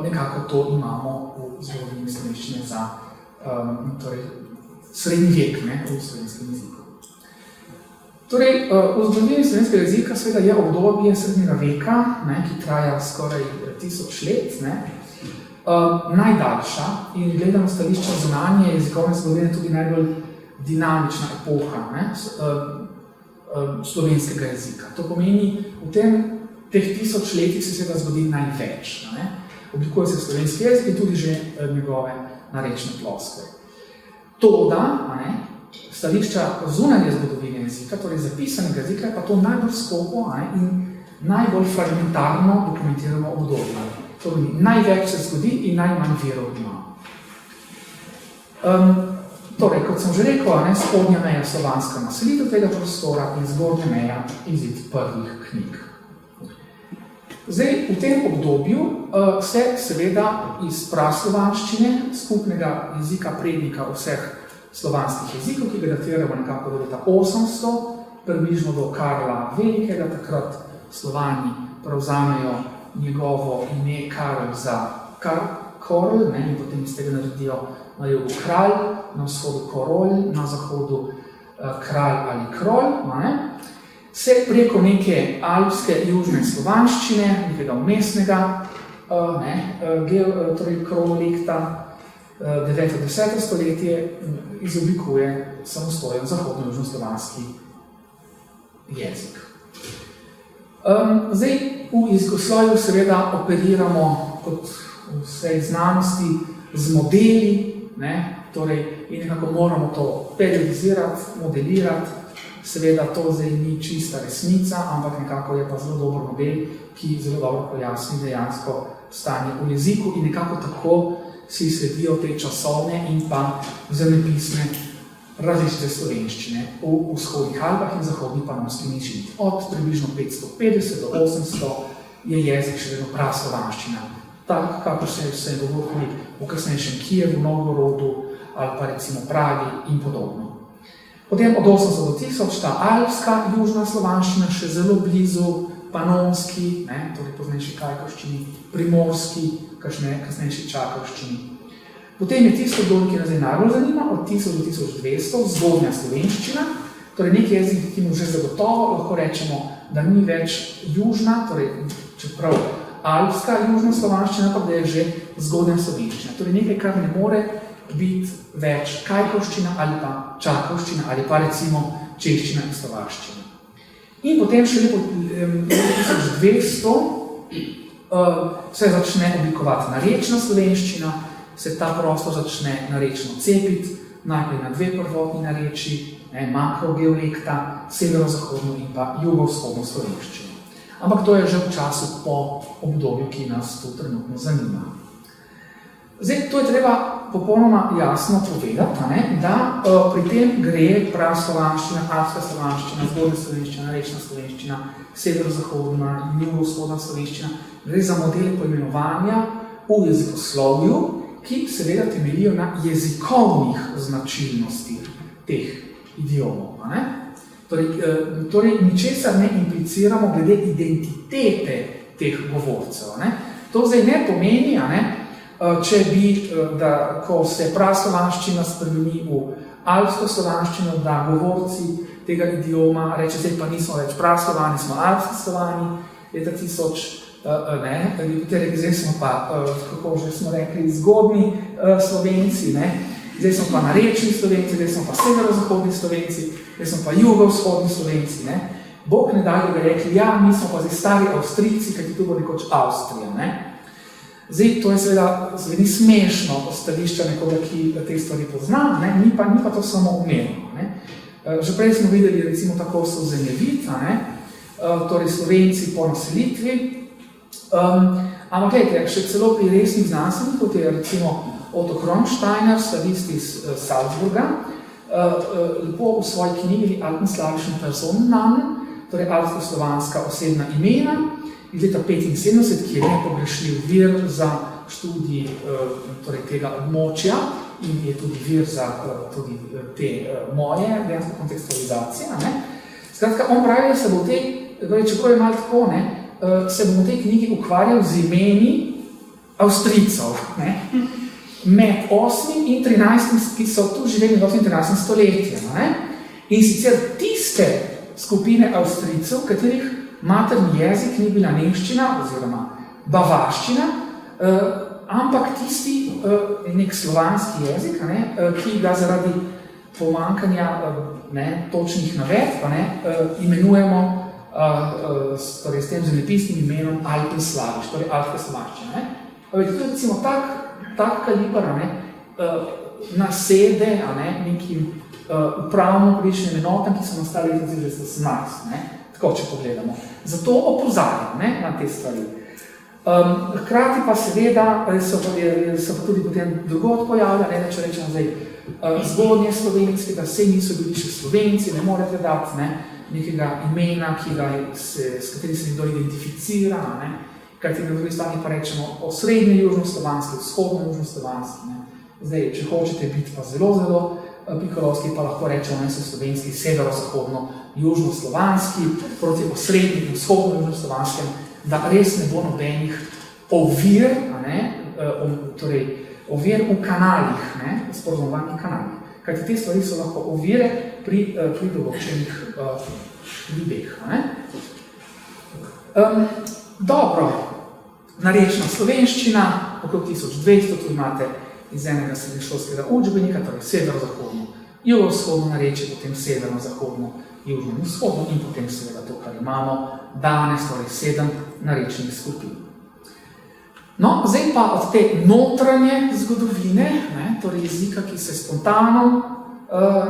Nekako to imamo v zgodovini slovenščine za srednji vek v slovenskem jeziku. Torej, v zgodovini slovenskega jezika seveda je obdobje srednjega veka, ki traja skoraj 1000 let, najdaljša in gledano stališča zunanje jezikovne zgodovine tudi najbolj dinamična epoha slovenskega jezika. To pomeni, v teh 1000 letih se seveda zgodi največ. Oblikuje se slovenski jezik in tudi že njegove narečne ploskve. Toda, stališča zunanje zgodovine jezika, torej zapisanega jezika, je pa to najbolj skopo in najbolj fragmentarno dokumentirano obdobje. Torej, največ se zgodi in najmanj virov ima. Torej, kot sem že rekel, spodnja meja slovanska naselitev tega prostora in zgornja meja izid prvih knjig. Zdaj, v tem obdobju se seveda iz praslovanščine, skupnega jezika prednika vseh slovanskih jezikov, ki ga datiramo nekako do leta 800, približno do Karla Velikega, takrat Slovani prevzamejo njegovo ime Karl za Korl in potem iz tega naredijo na jugu kralj, na vzhodu korolj, na zahodu kralj ali krolj, se preko neke alpske južne slovanščine, nekega umestnega torej krololekta 9.–10. stoletje izoblikuje samostojen zahodno-južnoslovanski jezik. Zdaj, v jezikoslovju seveda operiramo kot v vsej znanosti z modeli, torej in nekako moramo to periodizirati, modelirati. Seveda to zdaj ni čista resnica, ampak nekako je pa zelo dober model, ki zelo dobro pojasni dejansko stanje v jeziku in nekako tako si sledijo te časovne in pa zemljepisne različne slovenščine v vzhodnih Alpah in zahodnih panonskih nižinah. Od približno 550 do 800 je jezik še vedno praslovanščina, tako kako se je govorili v kasnejšem Kijevu, Novgorodu ali pa recimo Pragi in podobno. Potem od 800 do 1000 ta alpska južna slovanščina, še zelo blizu panonski, torej poznejši kajkovščini, primorski, kasnejši čakovščini. Potem je tisto obdobje, ki nas najbolj zanima, od 1000 do 1200, zgodnja slovenščina, torej nek jezik, ki mu že zagotovo lahko rečemo, da ni več južna, torej čeprav alpska južna slovanščina, pa da je že zgodnja slovenščina. Torej nekaj, kar ne more biti več kajkovščina ali pa čakovščina ali pa recimo češčina in slovaščina. In potem še lepo 1200 se začne oblikovati narečna slovenščina, se ta prostor začne narečno cepiti, najprej na dve prvotni nareči, makrogeolekta, severozahodno in pa jugovzhodno slovenščino. Ampak to je že v času po obdobju, ki nas tu trenutno zanima. Zdaj, to je treba popolnoma jasno povedati, da pri tem gre praslovanščina, alpska slovanščina, zgodnja slovenščina, narečna slovenščina, severozahodna in jugovzhodna slovenščina, gre za modele poimenovanja v jezikoslovju, ki seveda temeljijo na jezikovnih značilnostih teh idiomov. Torej, ničesar ne impliciramo glede identitete teh govorcev. To zdaj ne pomeni, če bi, ko se praslovanščina spremeni v alpsko slovanščino, da govorci tega idioma reče, zdaj pa nismo več praslovani, smo alpski slovani, leta 1000, zdaj smo pa, kako že smo rekli, zgodni Slovenci, zdaj smo pa narečni Slovenci, zdaj smo pa severozahodni Slovenci, zdaj smo pa jugovzhodni Slovenci. Bog ne da, da bi rekli, ja, mi smo pa zdaj stari Avstrijci, kajti tu bo nekoč Avstrija. Zdaj, to je seveda zveni smešno stališča nekoga, ki te stvari pozna, ni pa to samo umevno. Že prej smo videli, recimo, tako so zemljevica, torej Slovenci po naselitvi, ampak gledajte, še celo pri resnih znanstvenih, kot je recimo Otto Kronsteiner, slavist iz Salzburga, lepo v svoji knjigi Alpenslawischen Personennamen, torej alpsko-slovanska osebna imena, iz leta 1975, ki je nepogrešljiv vir za študij tega območja in je tudi vir za tudi te moje dejansko kontekstualizacije. Skratka, on pravi, da se bo čeprav je malo tako, se bomo v tej knjigi ukvarjal z imeni Avstrijcev. Med 8. in 13. ki so tu živeli v 8. in 13. stoletju. In sicer tiste skupine Avstrijcev, katerih materni jezik ni bila nemščina oziroma bavaščina, ampak tisti nek slovanski jezik, ki ga zaradi pomanjkanja točnih navedb imenujemo s tem zemljepisnim imenom Alpenslavisch, torej alpska slovanščina. To je recimo tak kaliber nasede nekim upravno-političnim enotam, ki so nastali leta 1918. Tako, če pogledamo. Zato opozarjam na te stvari. Hkrati pa seveda so pa tudi potem drugod pojavlja, če rečem zdaj, zgodnje slovenske, da vse niso bili še Slovenci, ne morete dati nekega imena, s katerim se nekdo identificira, kajti na drugi strani pa rečemo o srednje južnoslovanski, vzhodno južnoslovanski. Zdaj, če hočete biti pa zelo pikolovski, pa lahko rečemo, so slovenski, severozahodno, južnoslovanski, proti osrednjim in vzhodno južnoslovanskem, da res ne bo nobenih ovir, torej ovir v kanalih, sporozumovalnih kanalih. Kajti te stvari so lahko ovire pri določenih ljudeh. Dobro, narečna slovenščina, okrog 1200, tu imate iz enega srednješolskega učbenika, torej severozahodno, jugovzhodno narečje, potem severno-zahodno, južno in vzhodno in potem seveda to, kar imamo danes, torej 7 narečnih skupin. No, zdaj pa od te notranje zgodovine, torej jezika, ki se spontano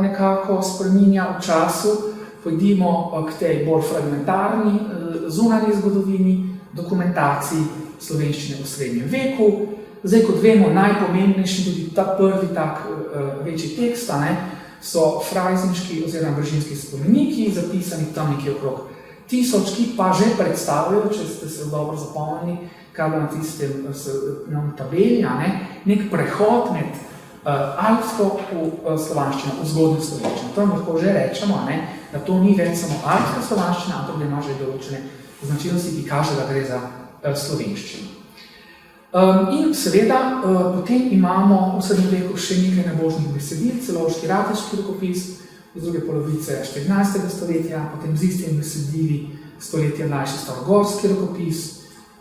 nekako spreminja v času, pojdimo k tej bolj fragmentarni zunanji zgodovini, dokumentaciji slovenščine v srednjem veku. Zdaj, kot vemo, najpomembnejši tudi ta prvi tak večji tekst so frajzinški oziroma brežinski spomeniki, zapisani tam nekje okrog 1000, ki pa že predstavljajo, če ste se dobro zapomnili, kaj na tistem tabeli, nek prehod med alpsko slovanščino v zgodnjo slovenščino. To lahko že rečemo, da to ni več samo alpska slovanščina, ampak da ima že določene značilnosti, ki kaže, da gre za slovenščino. In seveda potem imamo v srednjem veku še nekaj nebožnih besedil, Celovški Rateški rokopis iz druge polovice 14. stoletja, potem z istimi besedili stoletja mlajši Starogorski rokopis,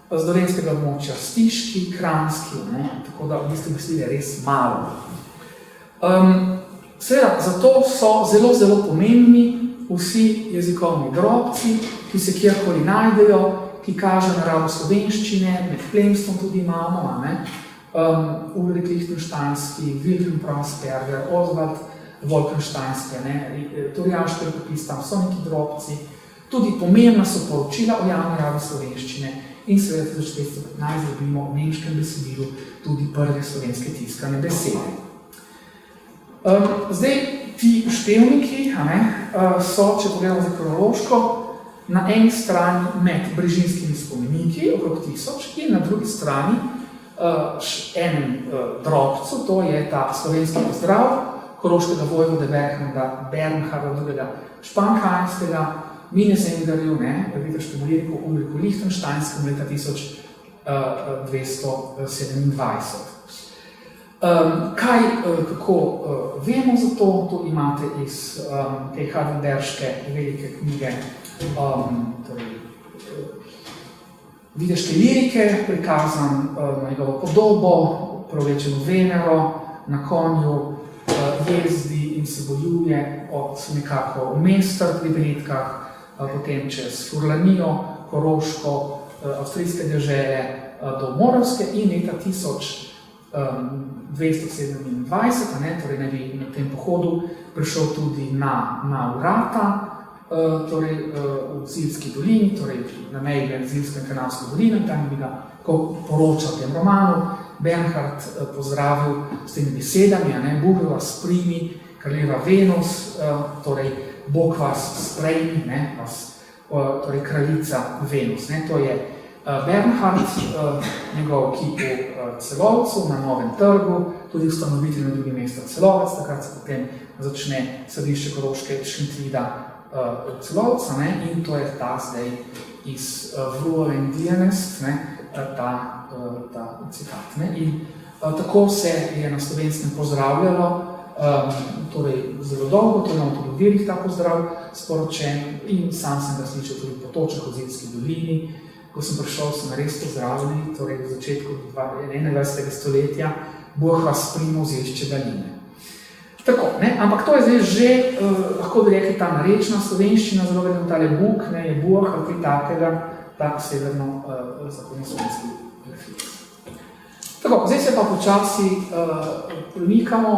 z dolenjskega območja Stiški, Kranjski, tako da v bistvu besedil je res malo. Seveda, zato so zelo, zelo pomembni vsi jezikovni drobci, ki se kjerkoli najdejo, ki kaže naravo slovenščine, med plemstvom tudi imamo, Ulrik Lichtensteinski, Wilhelm Prosperger, Oswald Wolkensteinski, Turjaški rokopis, tam so neki drobci, tudi pomembna so poročila o javni rabi slovenščine in seveda 1415 dobimo v nemškem besedilu tudi prve slovenske tiskane besede. Zdaj, ti števniki so, če pogledamo za kronološko, na eni strani med brežinskimi spomeniki, okrog 1000, in na drugi strani enem drobcu, to je ta slovenski pozdrav koroškega vojvode Bernharda II. Španhajmskega, Minesengerju, Vitrškemu liriku Ulriku Lichtensteinskemu leta 1227. Kako vemo za to? To imate iz te Heidelberške velike knjige, Videške lirike, prikazan na njegovo podobo, pravlečeno Venero, na konju, jezdi in se bojuje od nekako mesta pri Benetkah, potem čez Furlanijo, Koroško, avstrijske dežele do Moravske in leta 1227, torej ne bi na tem pohodu prišel tudi na Vrata, torej v Zilski dolini, torej na meji med Zilsko in Kanalsko dolino, in tam bi ga, ko poroča v tem romanu, Bernhard pozdravil s temi besedami, Bog vas primi, kraljeva Venus, torej Bog vas sprejmi, torej kraljica Venus. To je Bernhard, njegov kip v Celovcu na Novem trgu, tudi ustanovitelj na drugem mestu Celovec, takrat se potem začne središče Koroške Šentvida Celovca, in to je ta zdaj iz Vruelen Dienest, ta citat. In tako se je na slovenskem pozdravljalo, torej zelo dolgo, to imamo tudi v virih ta pozdrav sporočen in sam sem ga slišal tudi v Potočah v Zilski dolini. Ko sem prišel, so me res pozdravili, torej v začetku 21. stoletja, Bog vas primo z Zilšče daline. Tako, ampak to je zdaj že, lahko bi rekli, ta narečna slovenščina, zelo vedem tale Bog, je Bog ali kaj takega, tak severno-zahodno-slovenski prefiks. Tako, zdaj se pa počasi premikamo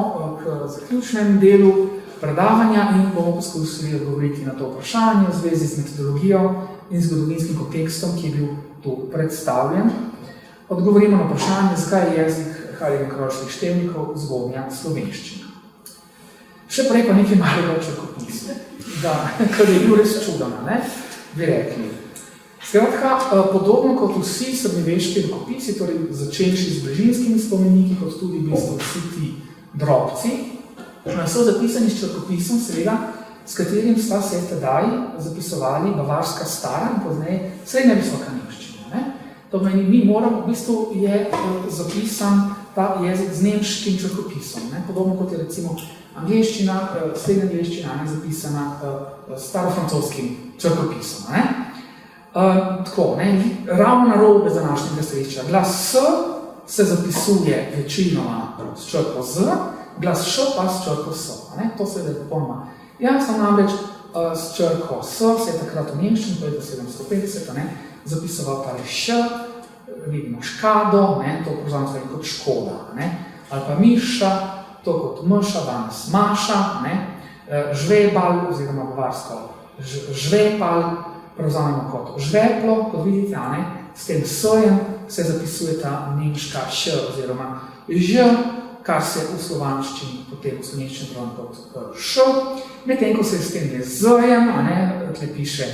k zaključnem delu predavanja in bomo poskusili odgovoriti na to vprašanje v zvezi z metodologijo in zgodovinskim kontekstom, ki je bil tu predstavljen. Odgovorimo na vprašanje, zakaj je jezik Heidelberških števnikov zgodnja slovenščina. Še prej pa nekaj malega črkopisov, kar je bil res čudana, bi rekli. Skratka, podobno kot vsi srednjeveški rokopisi, torej začenši z brežinskimi spomeniki, kot tudi v bistvu vsi ti drobci, so zapisani s črkopisom, seveda, s katerim sta se tedaj zapisovali bavarska stara in pozneje srednja visoka nemščina. To meni, mi moramo, v bistvu je zapisan ta jezik z nemškim črkopisom. Podobno kot je recimo angleščina, srednja angleščina zapisana starofrancoskim črkopisom. Tako, ravno narobe z današnjega središča. Glas S se zapisuje večinoma s črko Z, glas Š pa s črko S. To se je popolnoma jasno, namreč s črko S se je takrat v nemščini, to je do 750, zapisoval tale Š, vidimo škado, to pravzaprav je kot škoda, ali pa miša, to kot mša, danes maša, žvebal oziroma bavarsko žvepal, pravzaprav kot žveplo, kot vidite, s tem S-jem se zapisuje ta nemška Š oziroma Ž, kar se v slovanščini potem v slovenščini pravi kot Š, medtem ko se s tem Z-jem, tle piše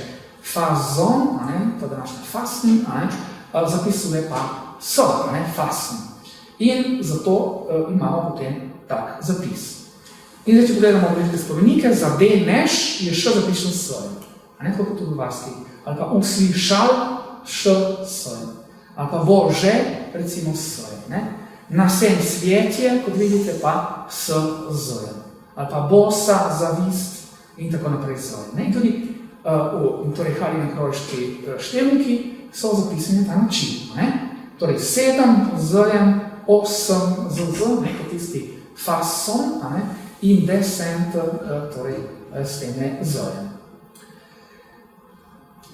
fazon, ta današnja fasten, zapisuje pa S, fasten. In zato imamo potem tak zapis. In zdaj, če pogledamo angleške spomenike, za deneš je Š zapišen S, tako kot v varski, ali pa uslišal Š S, ali pa bože, recimo S. Na sem svetje, kot vidite, pa S Z, ali pa bosa, zavist in tako naprej Z. In tudi Halina-Krojški števniki so zapisani na ta način. Torej 7 Z-jem, 8 Z, kot tisti fason, in 10, torej s teme Z-jem.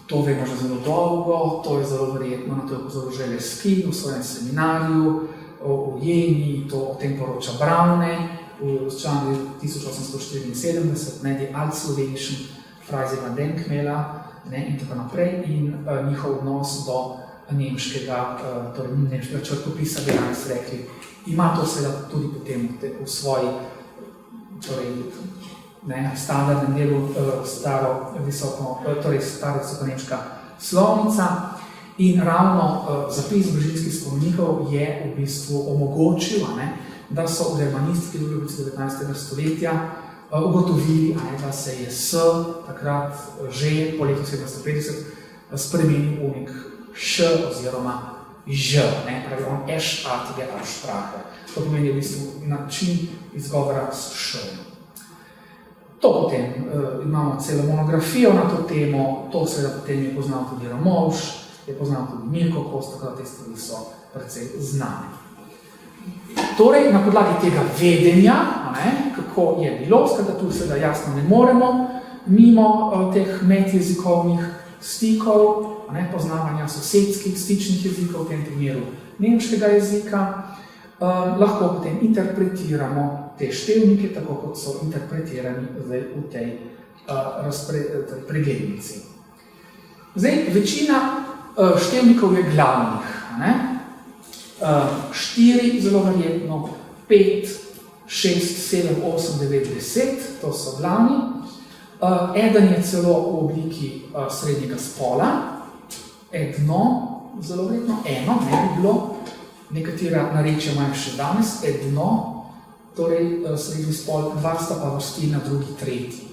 To vemo že zelo dolgo, to je zelo verjetno, na to je pozoril že Leski v svojem seminarju, o Jeni, to o tem poroča Braune, v članku 1874, Die Altslovenischen Freisinger Denkmäler in tako naprej, in njihov odnos do nemškega črkopisa, bi danes rekli, ima to seveda tudi potem v svoji standardnem delu stara visokonemška slovnica. In ravno zapis družinskih spomenikov je v bistvu omogočil, da so germanistiki druge polovice 19. stoletja ugotovili, da se je S takrat že po letu 750 spremenil v nek Š oziroma Ž, pravi on ešartige Aussprache. To pomeni v bistvu način izgovora s Š. To potem imamo celo monografijo na to temo, to seveda potem je poznal tudi Ramovš, je poznal tudi Milko Kos, tako da te stvari so precej znane. Torej, na podlagi tega vedenja, kako je bilo, skratka tu seveda jasno ne moremo, mimo teh medjezikovnih stikov, poznavanja sosedskih, stičnih jezikov, v tem primeru nemškega jezika, lahko potem interpretiramo te števnike, tako kot so interpretirani zdaj v tej preglednici. Zdaj, večina števnikov je glavnih. 4 zelo verjetno, 5, 6, 7, 8, 9, 10, to so glavni. Eden je celo v obliki srednjega spola, edno, zelo verjetno, eno, ne bi bilo, nekatera narečja imajo še danes, edno, torej srednji spol, 2 sta pa vrsti na drugi, tretji.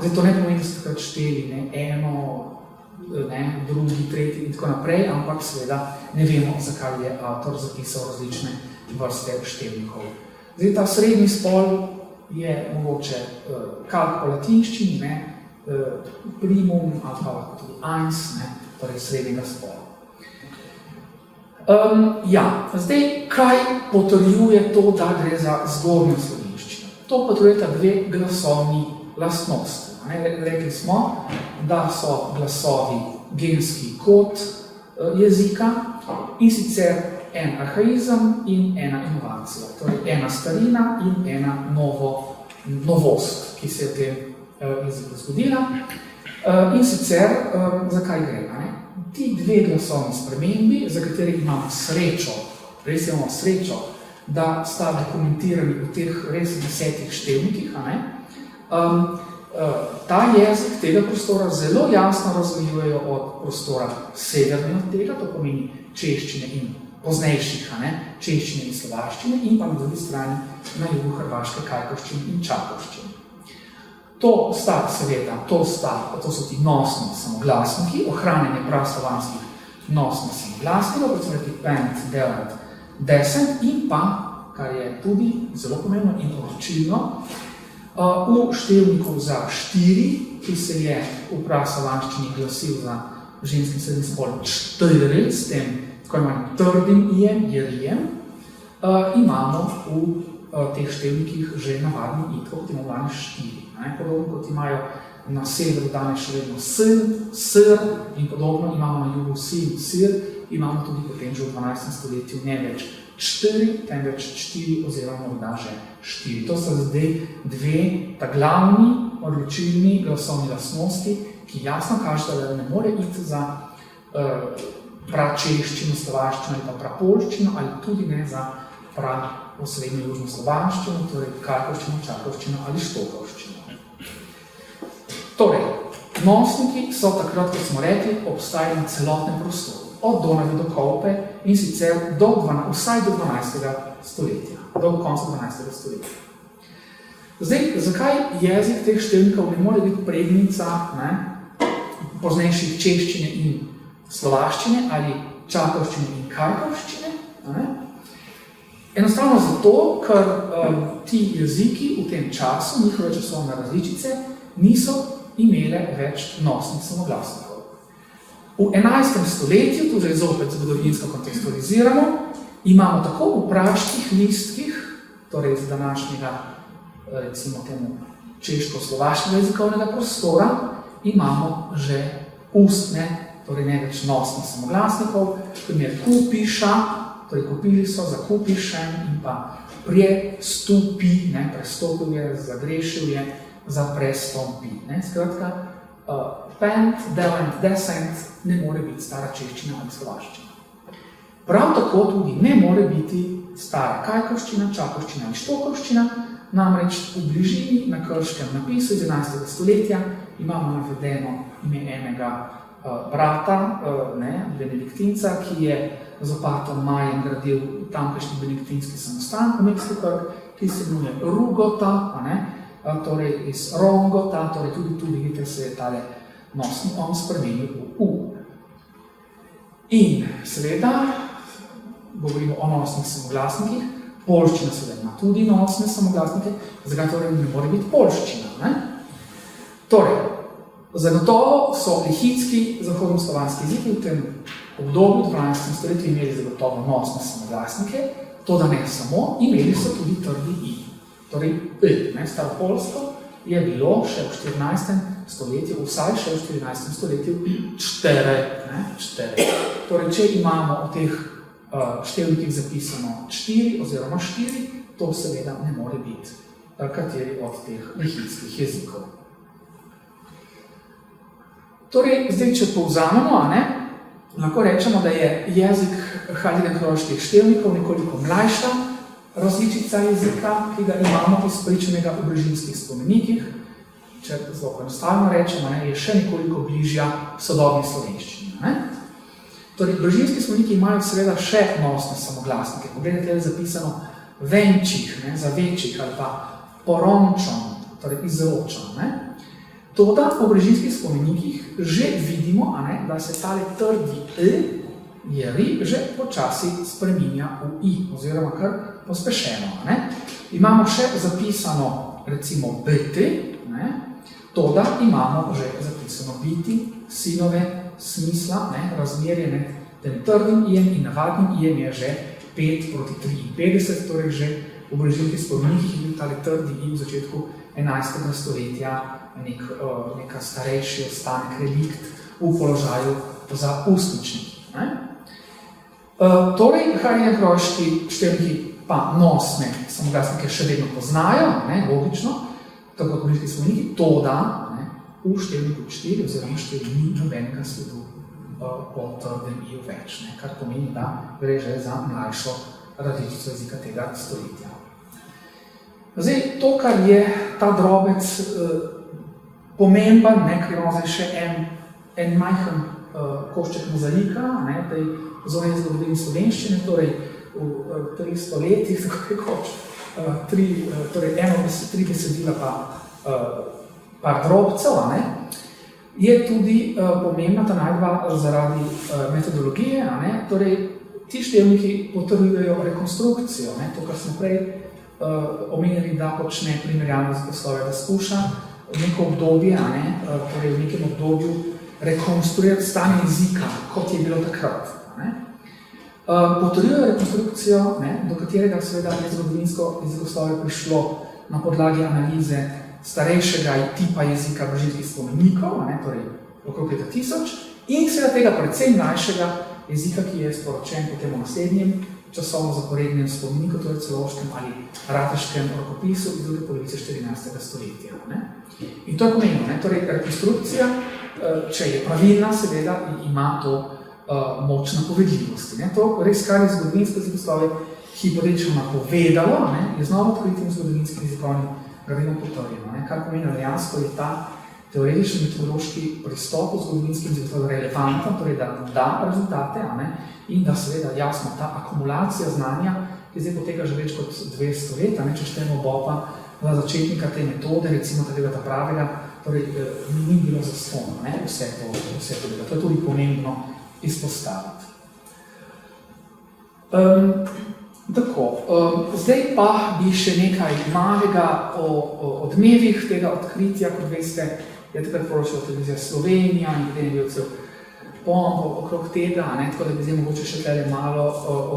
Zdaj, to ne pomeni, da ste takrat šteli, eno, drugi, tretji in tako naprej, ampak seveda ne vemo, zakaj je avtor zapisal različne vrste števnikov. Zdaj, ta srednji spol je mogoče kalk po latinščini, primum ali pa lahko tudi eins, torej srednjega spola. Zdaj, kaj potrjuje to, da gre za zgornjo slovenščino? To potrjujeta 2 glasovni lastnosti. Rekli smo, da so glasovi genski kod jezika in sicer en arhaizem in ena inovacija, torej ena starina in ena novost, ki se je v tem jeziku zgodila. In sicer, zakaj gre? Ti 2 glasovni spremembi, za kateri imamo srečo, res imamo srečo, da sta dokumentirani v teh res 10 števnikih, ta jezik tega prostora zelo jasno razlijujejo od prostora severne od tega, to pomeni češčine in poznejših, češčine in slovaščine, in pa na drugi strani na jugu hrvaške kajkovščine in čakovščine. To sta seveda, to so ti nosni samoglasniki, ohranjanje prav slovanskih nosnih samoglasnikov, kot smo rekli pent, delad, descent in pa, kar je tudi zelo pomembno in odločilno, v števniku za 4, ki se je v praslovanščini glasil za ženski srednji spol 4, s tem tako imenim trdim ijem, jerijem, imamo v teh števnikih že navadni i, kot imenovani 4. Podobno kot imajo na severu danes še vedno sir in podobno, imamo na jugu sir, imamo tudi potem že v 12. stoletju ne več 4, temveč 4 oziroma morda že 4. To so zdaj dve ta glavni odločilni glasovni lastnosti, ki jasno kažejo, da ne more iti za pračeščino, slovaščino ali pa prapoljščino, ali tudi ne za osrednjo južno slovanščino, torej karkovščino, čakovščino ali štokovščino. Torej, nosniki so takrat, kot smo rekli, obstajali na celotnem prostoru, od Donave do Kolpe in sicer vsaj do 12. stoletja, do konca 12. stoletja. Zdaj, zakaj jezik teh števnikov ne more biti prednica poznejših češčine in slovaščine ali čakovščine in karkovščine? Enostavno zato, ker ti jeziki v tem času, njihove časovne različice, niso imele več nosnih samoglasnikov. V 11. stoletju, tu zdaj zopet zgodovinsko kontekstualiziramo, imamo tako v praških listkih, torej z današnjega, recimo temu češko-slovaškega jezikovnega prostora, imamo že ustne, torej ne več nosnih samoglasnikov, primer kupiša, torej kupili so za kupišem in pa prestupi, prestopil je, zagrešil je, za prestompi. Skratka, pent, delent, descent ne more biti stara češčina ali slovaščina. Prav tako tudi ne more biti stara kajkovščina, čakovščina ali štokovščina, namreč v bližini na krškem napisu 11. stoletja imamo navedeno ime enega brata, benediktinca, ki je z opatom Majem gradil tamkajšnji benediktinski samostan v Mexico, ki se imenuje Rugota, torej iz Rongota, torej tudi tu vidite se je tale nosni on spremenil v U. In seveda, govorimo o nosnih samoglasnikih, poljščina seveda ima tudi nosne samoglasnike, zakaj torej ne more biti poljščina. Torej, zagotovo so lihitski zahodnoslovanski jeziki v tem obdobju 12. stoletju imeli zagotovo nosne samoglasnike, to da ne samo, imeli so tudi trdi I. Torej, staropolsko je bilo še v 14. stoletju, vsaj še v 14. stoletju, 4. Torej, če imamo v teh števnikih zapisano 4 oziroma 4, to seveda ne more biti kateri od teh lihitskih jezikov. Torej, zdaj, če povzamemo, lahko rečemo, da je jezik heidelberških števnikov nekoliko mlajša različica jezika, ki ga imamo izpričanega v brežinskih spomenikih, če zelo enostavno rečemo, je še nekoliko bližja sodobni slovenščini. Torej, brežinski spomeniki imajo seveda še nosne samoglasnike. Pogledajte, je zapisano venčih, za večjih ali pa porončon, torej izročon. Toda v brežinskih spomenikih že vidimo, da se tale trdi jeri že počasi spreminja v I, oziroma kar pospešeno. Imamo še zapisano, recimo, biti, toda imamo že zapisano biti, sinove, smisla, razmerje med tem trdim ijem in navadnim ijem je že 5 proti 53, torej že v brežinskih spomenikih je bil tale trdi I v začetku 11. stoletja neka starejši ostanek, relikt v položaju za ustničnik. Torej, heidelberški števniki pa nosne samoglasnike še vedno poznajo, logično, tako kot brežinski spomeniki, toda v števniku 4 oziroma 4 ni nobenega sledu po trdem I več, kar pomeni, da gre že za mlajšo različico jezika tega stoletja. Zdaj, to, kar je ta drobec pomemben, ker imamo zdaj še en majhen košček mozaika, tej zunaj zgodovini slovenščine, torej v 300 letih, tako rekoč, torej tri besedila pa par drobcev, je tudi pomembna ta najdba zaradi metodologije, torej ti števniki potrjujejo rekonstrukcijo, ne, to, kar smo prej omenjali, da počne primerjalno zgoslovje, da skuša v neko obdobje, ne, torej v nekem obdobju rekonstruirati stanje jezika, kot je bilo takrat. Ne. Potrjujejo rekonstrukcijo, ne, do katerega seveda je zgodovinsko jezikoslovje prišlo na podlagi analize starejšega tipa jezika družinskih spomenikov, ne, torej okrog leta 1000, in seveda tega precej mlajšega jezika, ki je sporočen potem v naslednjem časovno zaporednem spomeniku, torej celovškem ali rateškem rokopisu iz druge polovice 14. stoletja. Ne. In to je pomenilo, ne, torej rekonstrukcija, če je pravilna, seveda ima to moč napovedljivosti. Ne. To res, kar je zgodovinsko jezikoslovje hipotetično napovedalo, ne, je znova odkritim zgodovinskim jezikovnim gradivom potrjeno, ne, kar pomeni, dejansko je ta teoretični metodološki pristop v zgodovinskem jezikoslovju relevanten, torej da rezultate, ne, in da seveda jasno ta akumulacija znanja, ki zdaj poteka že več kot 200 let, ne, če štejemo Bopa za začetnika te metode, recimo ta pravega, torej ni bilo zastonj, ne, vse to dela. To je tudi pomembno izpostaviti. Tako, zdaj pa bi še nekaj malega o odmevih tega odkritja, kot veste, je takrat poročala televizija Slovenija in potem je bil cel pomp okrog tega, ne, tako da bi zdaj mogoče še tele malo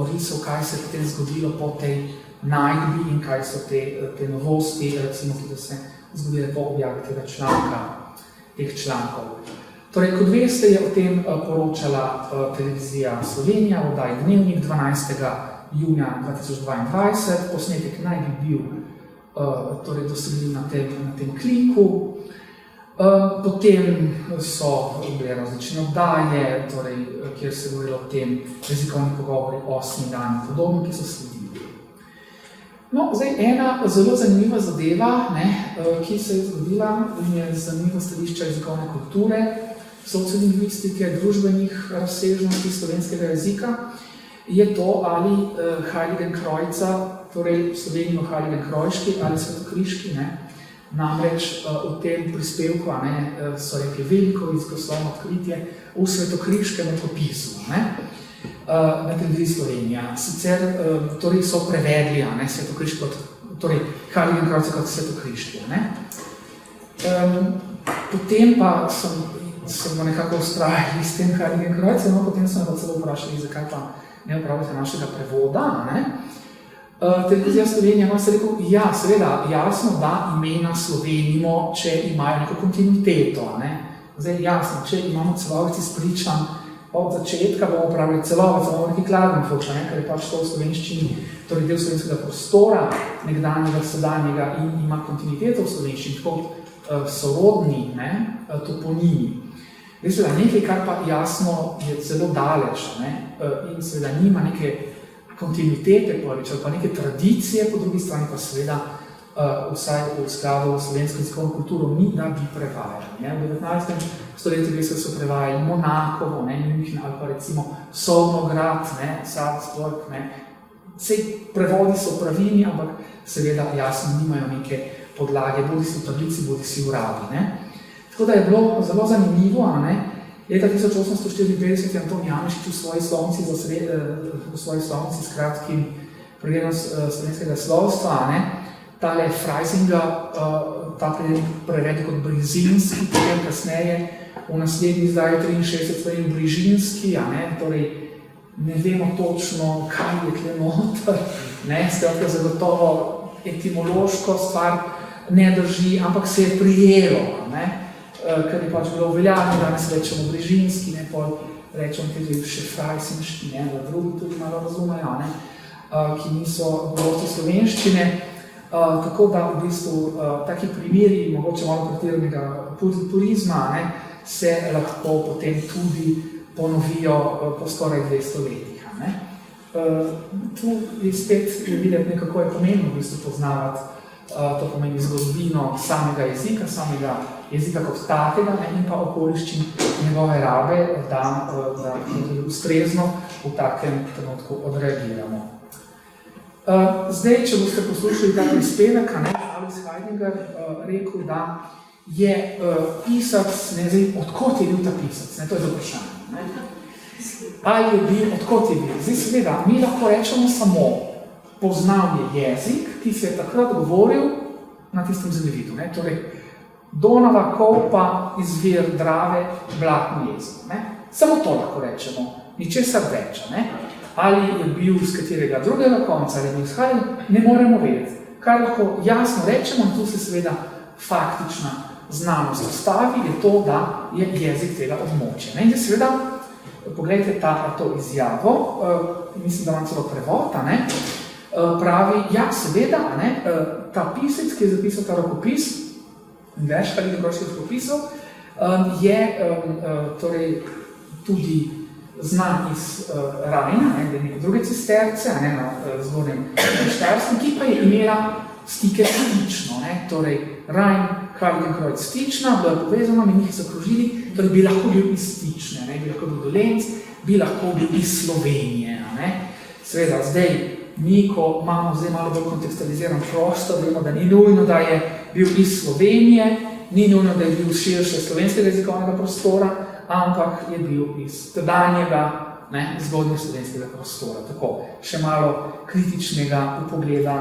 orisal, kaj se je potem zgodilo po tej najdbi in kaj so te novosti, recimo, ki se zgodile po objavi teh člankov. Torej, kot veste, je o tem poročala televizija Slovenija v oddaji Dnevnik 12. junija 2022. Posnetek naj bi bil torej dosegljiv na tem kliku. Potem so bile različne oddaje, torej, kjer se govorilo o tem jezikovni pogovori 8 dan in podobno, ki so sledili. No, zdaj ena zelo zanimiva zadeva, ne, ki se je zgodila in je zanimivo stališča jezikovne kulture, sociolingvistike, družbenih razsežnosti slovenskega jezika, je to, ali Heiligenkreuzer, torej v Sloveniji Heiligenkreuški ali Svetokriški, ne, namreč v tem prispevku, ne, so rekli veliko jezikoslovno odkritje v Svetokriškem rokopisu, ne, na televiziji Slovenija. Sicer torej so prevedli, ne, Svetokriški kot, torej Heiligenkreuzer kot Svetokriški, ne. Potem pa smo nekako ustrajali s tem Heiligenkreuzer, no, potem smo pa celo vprašali, zakaj pa ne upravljate našega prevoda, ne. Televizija Slovenija ima se rekel, ja, seveda, jasno, da imena slovenimo, če imajo neko kontinuiteto, ne. Zdaj, jasno, če imamo celovec izpričan od začetka, bomo upravljali celovec, bomo neki Klagenfurt, ne, ker je pač to v slovenščini, torej del slovenskega prostora, nekdanjega, sedanjega in ima kontinuiteto v slovenščini, kot sorodni, ne, toponimi. Seveda, nekaj, kar pa jasno je zelo daleč, ne, in seveda nima neke kontinuitete, ali pa neke tradicije, po drugi strani pa seveda vsaj v skladu s slovensko jezikovno kulturo ni, da bi prevajali. Ne. V 19. stoletju so prevajali Monakovo, ne, München ali pa recimo Solnograd, ne, Salzburg, ne. Vsej prevodi so pravilni, ampak seveda jasno nimajo neke podlage, bodi si v tablici, bodi si v urabi, ne. Tako da je bilo zelo zanimivo, ne. Leta 1854 je Anton Janežič v svoji slovnici s kratkim pregledom slovenskega slovstva, ne, tale Freisinger, ta prevedel kot Brižinski, potem kasneje v naslednji izdaji 63 stvari Brižinski, ne, torej ne vemo točno, kaj je tle noter, ne, skratka zagotovo etimološko stvar ne drži, ampak se je prijelo, ne. Ker je pač bilo uveljavljeno, danes rečemo Brižinski, ne, pol rečemo tudi še Frajsinški, ne, da drugi tudi malo razumejo, ne, ki niso govorci slovenščine. Tako da v bistvu taki primeri, mogoče malo pretiranega turizma, ne, se lahko potem tudi ponovijo po skoraj 200 letih. Ne. Tu je spet videti nekako je pomembno v bistvu poznavati, to pomeni zgodovino samega jezika kot takega, ne, in pa okoliščin njegove rabe, da tudi ustrezno v takem trenutku odreagiramo. Zdaj, če boste poslušali ta prispevek, Alois Heidegger rekel, da je pisac, ne, zdaj, odkot je bil ta pisac, ne, to je vprašanje. Ali je bil, odkot je bil? Zdaj seveda, mi lahko rečemo samo, poznal je jezik, ki se je takrat govoril na tistem zemljevidu. Torej, Donava, Kolpa, izvir Drave, blatni jezik. Samo to lahko rečemo, ničesar več. Ali je bil z katerega drugega konca, ali je bil izhajal, ne moremo vedeti. Kar lahko jasno rečemo, in tu se seveda faktična znanost ustavi, je to, da je jezik tega območja. In seveda, pogledajte to izjavo, mislim, da vam celo prevod, pravi, ja, seveda, ta pisec, ki je zapisal ta rokopis, več kaligrafskih rokopisov, je torej tudi znan iz Rajna, da je neke druge cisterce, na zgornjem Štajerskem, ki pa je imela stike stično. Torej, Rajn, Heiligenkreuz, stična, bilo je povezano, mi njih zakrožili, torej bi lahko bil iz stične, bi lahko bil Dolenc, bi lahko bil iz Slovenije. Seveda, zdaj, mi, ko imamo zdaj malo bolj kontekstualiziran prostor, vemo, da ni nujno, da je bil iz Slovenije, ni nujno, da je bil širše slovenskega jezikovnega prostora, ampak je bil iz tedanjega zgodnjega slovenskega prostora. Tako, še malo kritičnega upogleda,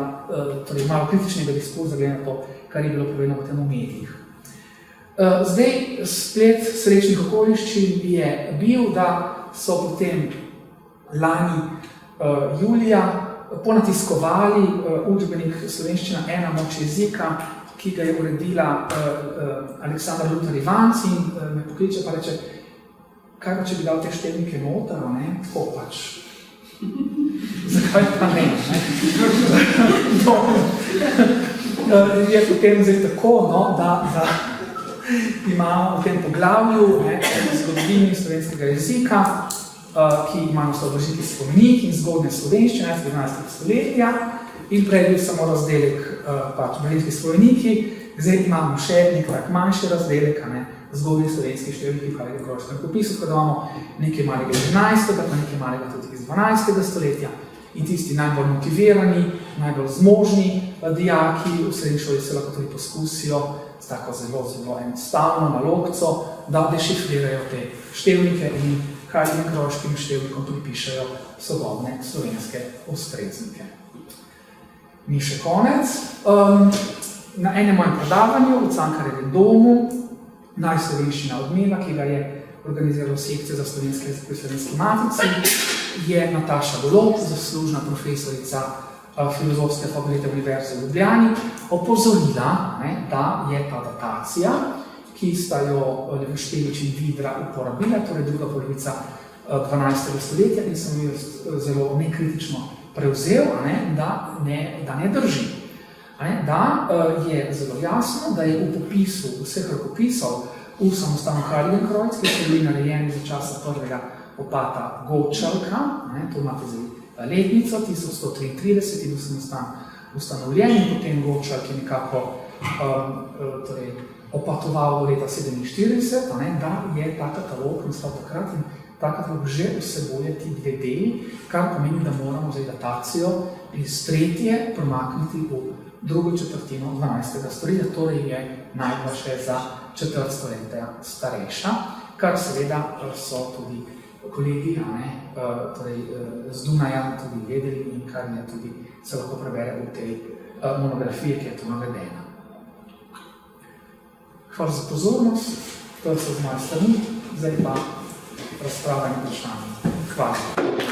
torej malo kritičnega diskurza glede na to, kar je bilo povedano v tem v medijih. Zdaj, splet srečnih okoliščin je bil, da so potem lani julija ponatiskovali učbenik Slovenščina 1 moč jezika, ki ga je uredila Aleksandra Lutar Ivanc in me pokliče pa reče, kaj pa če bi dal te števnike noter, tako pač. Zakaj pa ne? Je potem zdaj tako, da imamo v tem poglavju zgodovini slovenskega jezika, ki ima naslov Držiti spomenik in zgodne slovenščine 12. stoletja in prej bil samo razdelek Berlinski spomeniki, zdaj imamo še nek tak manjši razdelek, zgodni slovenski števniki v Heiligenkreuzskem rokopisu, tako da imamo nekaj malega 11. pa nekaj malega tudi iz 12. stoletja in tisti najbolj motivirani, najbolj zmožni dijaki v srednji šoli se lahko tudi poskusijo s tako zelo enostavno nalogco, da dešifrirajo te števnike in Heiligenkreuzskim števnikom pripišajo sodobne slovenske ustreznike. Ni še konec. Na enem mojem predavanju v Cankarjevem domu Najslovenščina odmeva, ki ga je organizirala sekcija za slovenski jezik pri Slovenski matici, je Nataša Golob, zaslužna profesorica Filozofske fakultete Univerze v Ljubljani, opozorila, da je ta datacija, ki sta jo Levoštevič in Vidra uporabila, torej druga polovica 12. stoletja in sem jo zelo nekritično prevzel, da ne drži. Da je zelo jasno, da je v popisu vseh rokopisov v samostalnem Heiligenkreuz, ki so bili narejeni za časa prvega opata Gočalka, to imate zdaj letnico, 1133 in samostan ustanovljen in potem Gočalk je nekako opatoval v leta 47, da je ta katalog nastal takrat in ta katalog že vsebuje ti dve deli, kar pomeni, da moramo zdaj datacijo iz tretje premakniti v drugo četrtino 12. stoletja, torej je najdba še za četrt stoletja starejša, kar seveda so tudi kolegi z Dunaja tudi vedeli in kar je tudi se lahko prebere v tej monografiji, ki je tu navedena. Hvala za pozornost, to je vse z moje strani, zdaj pa razprava in vprašanje. Hvala.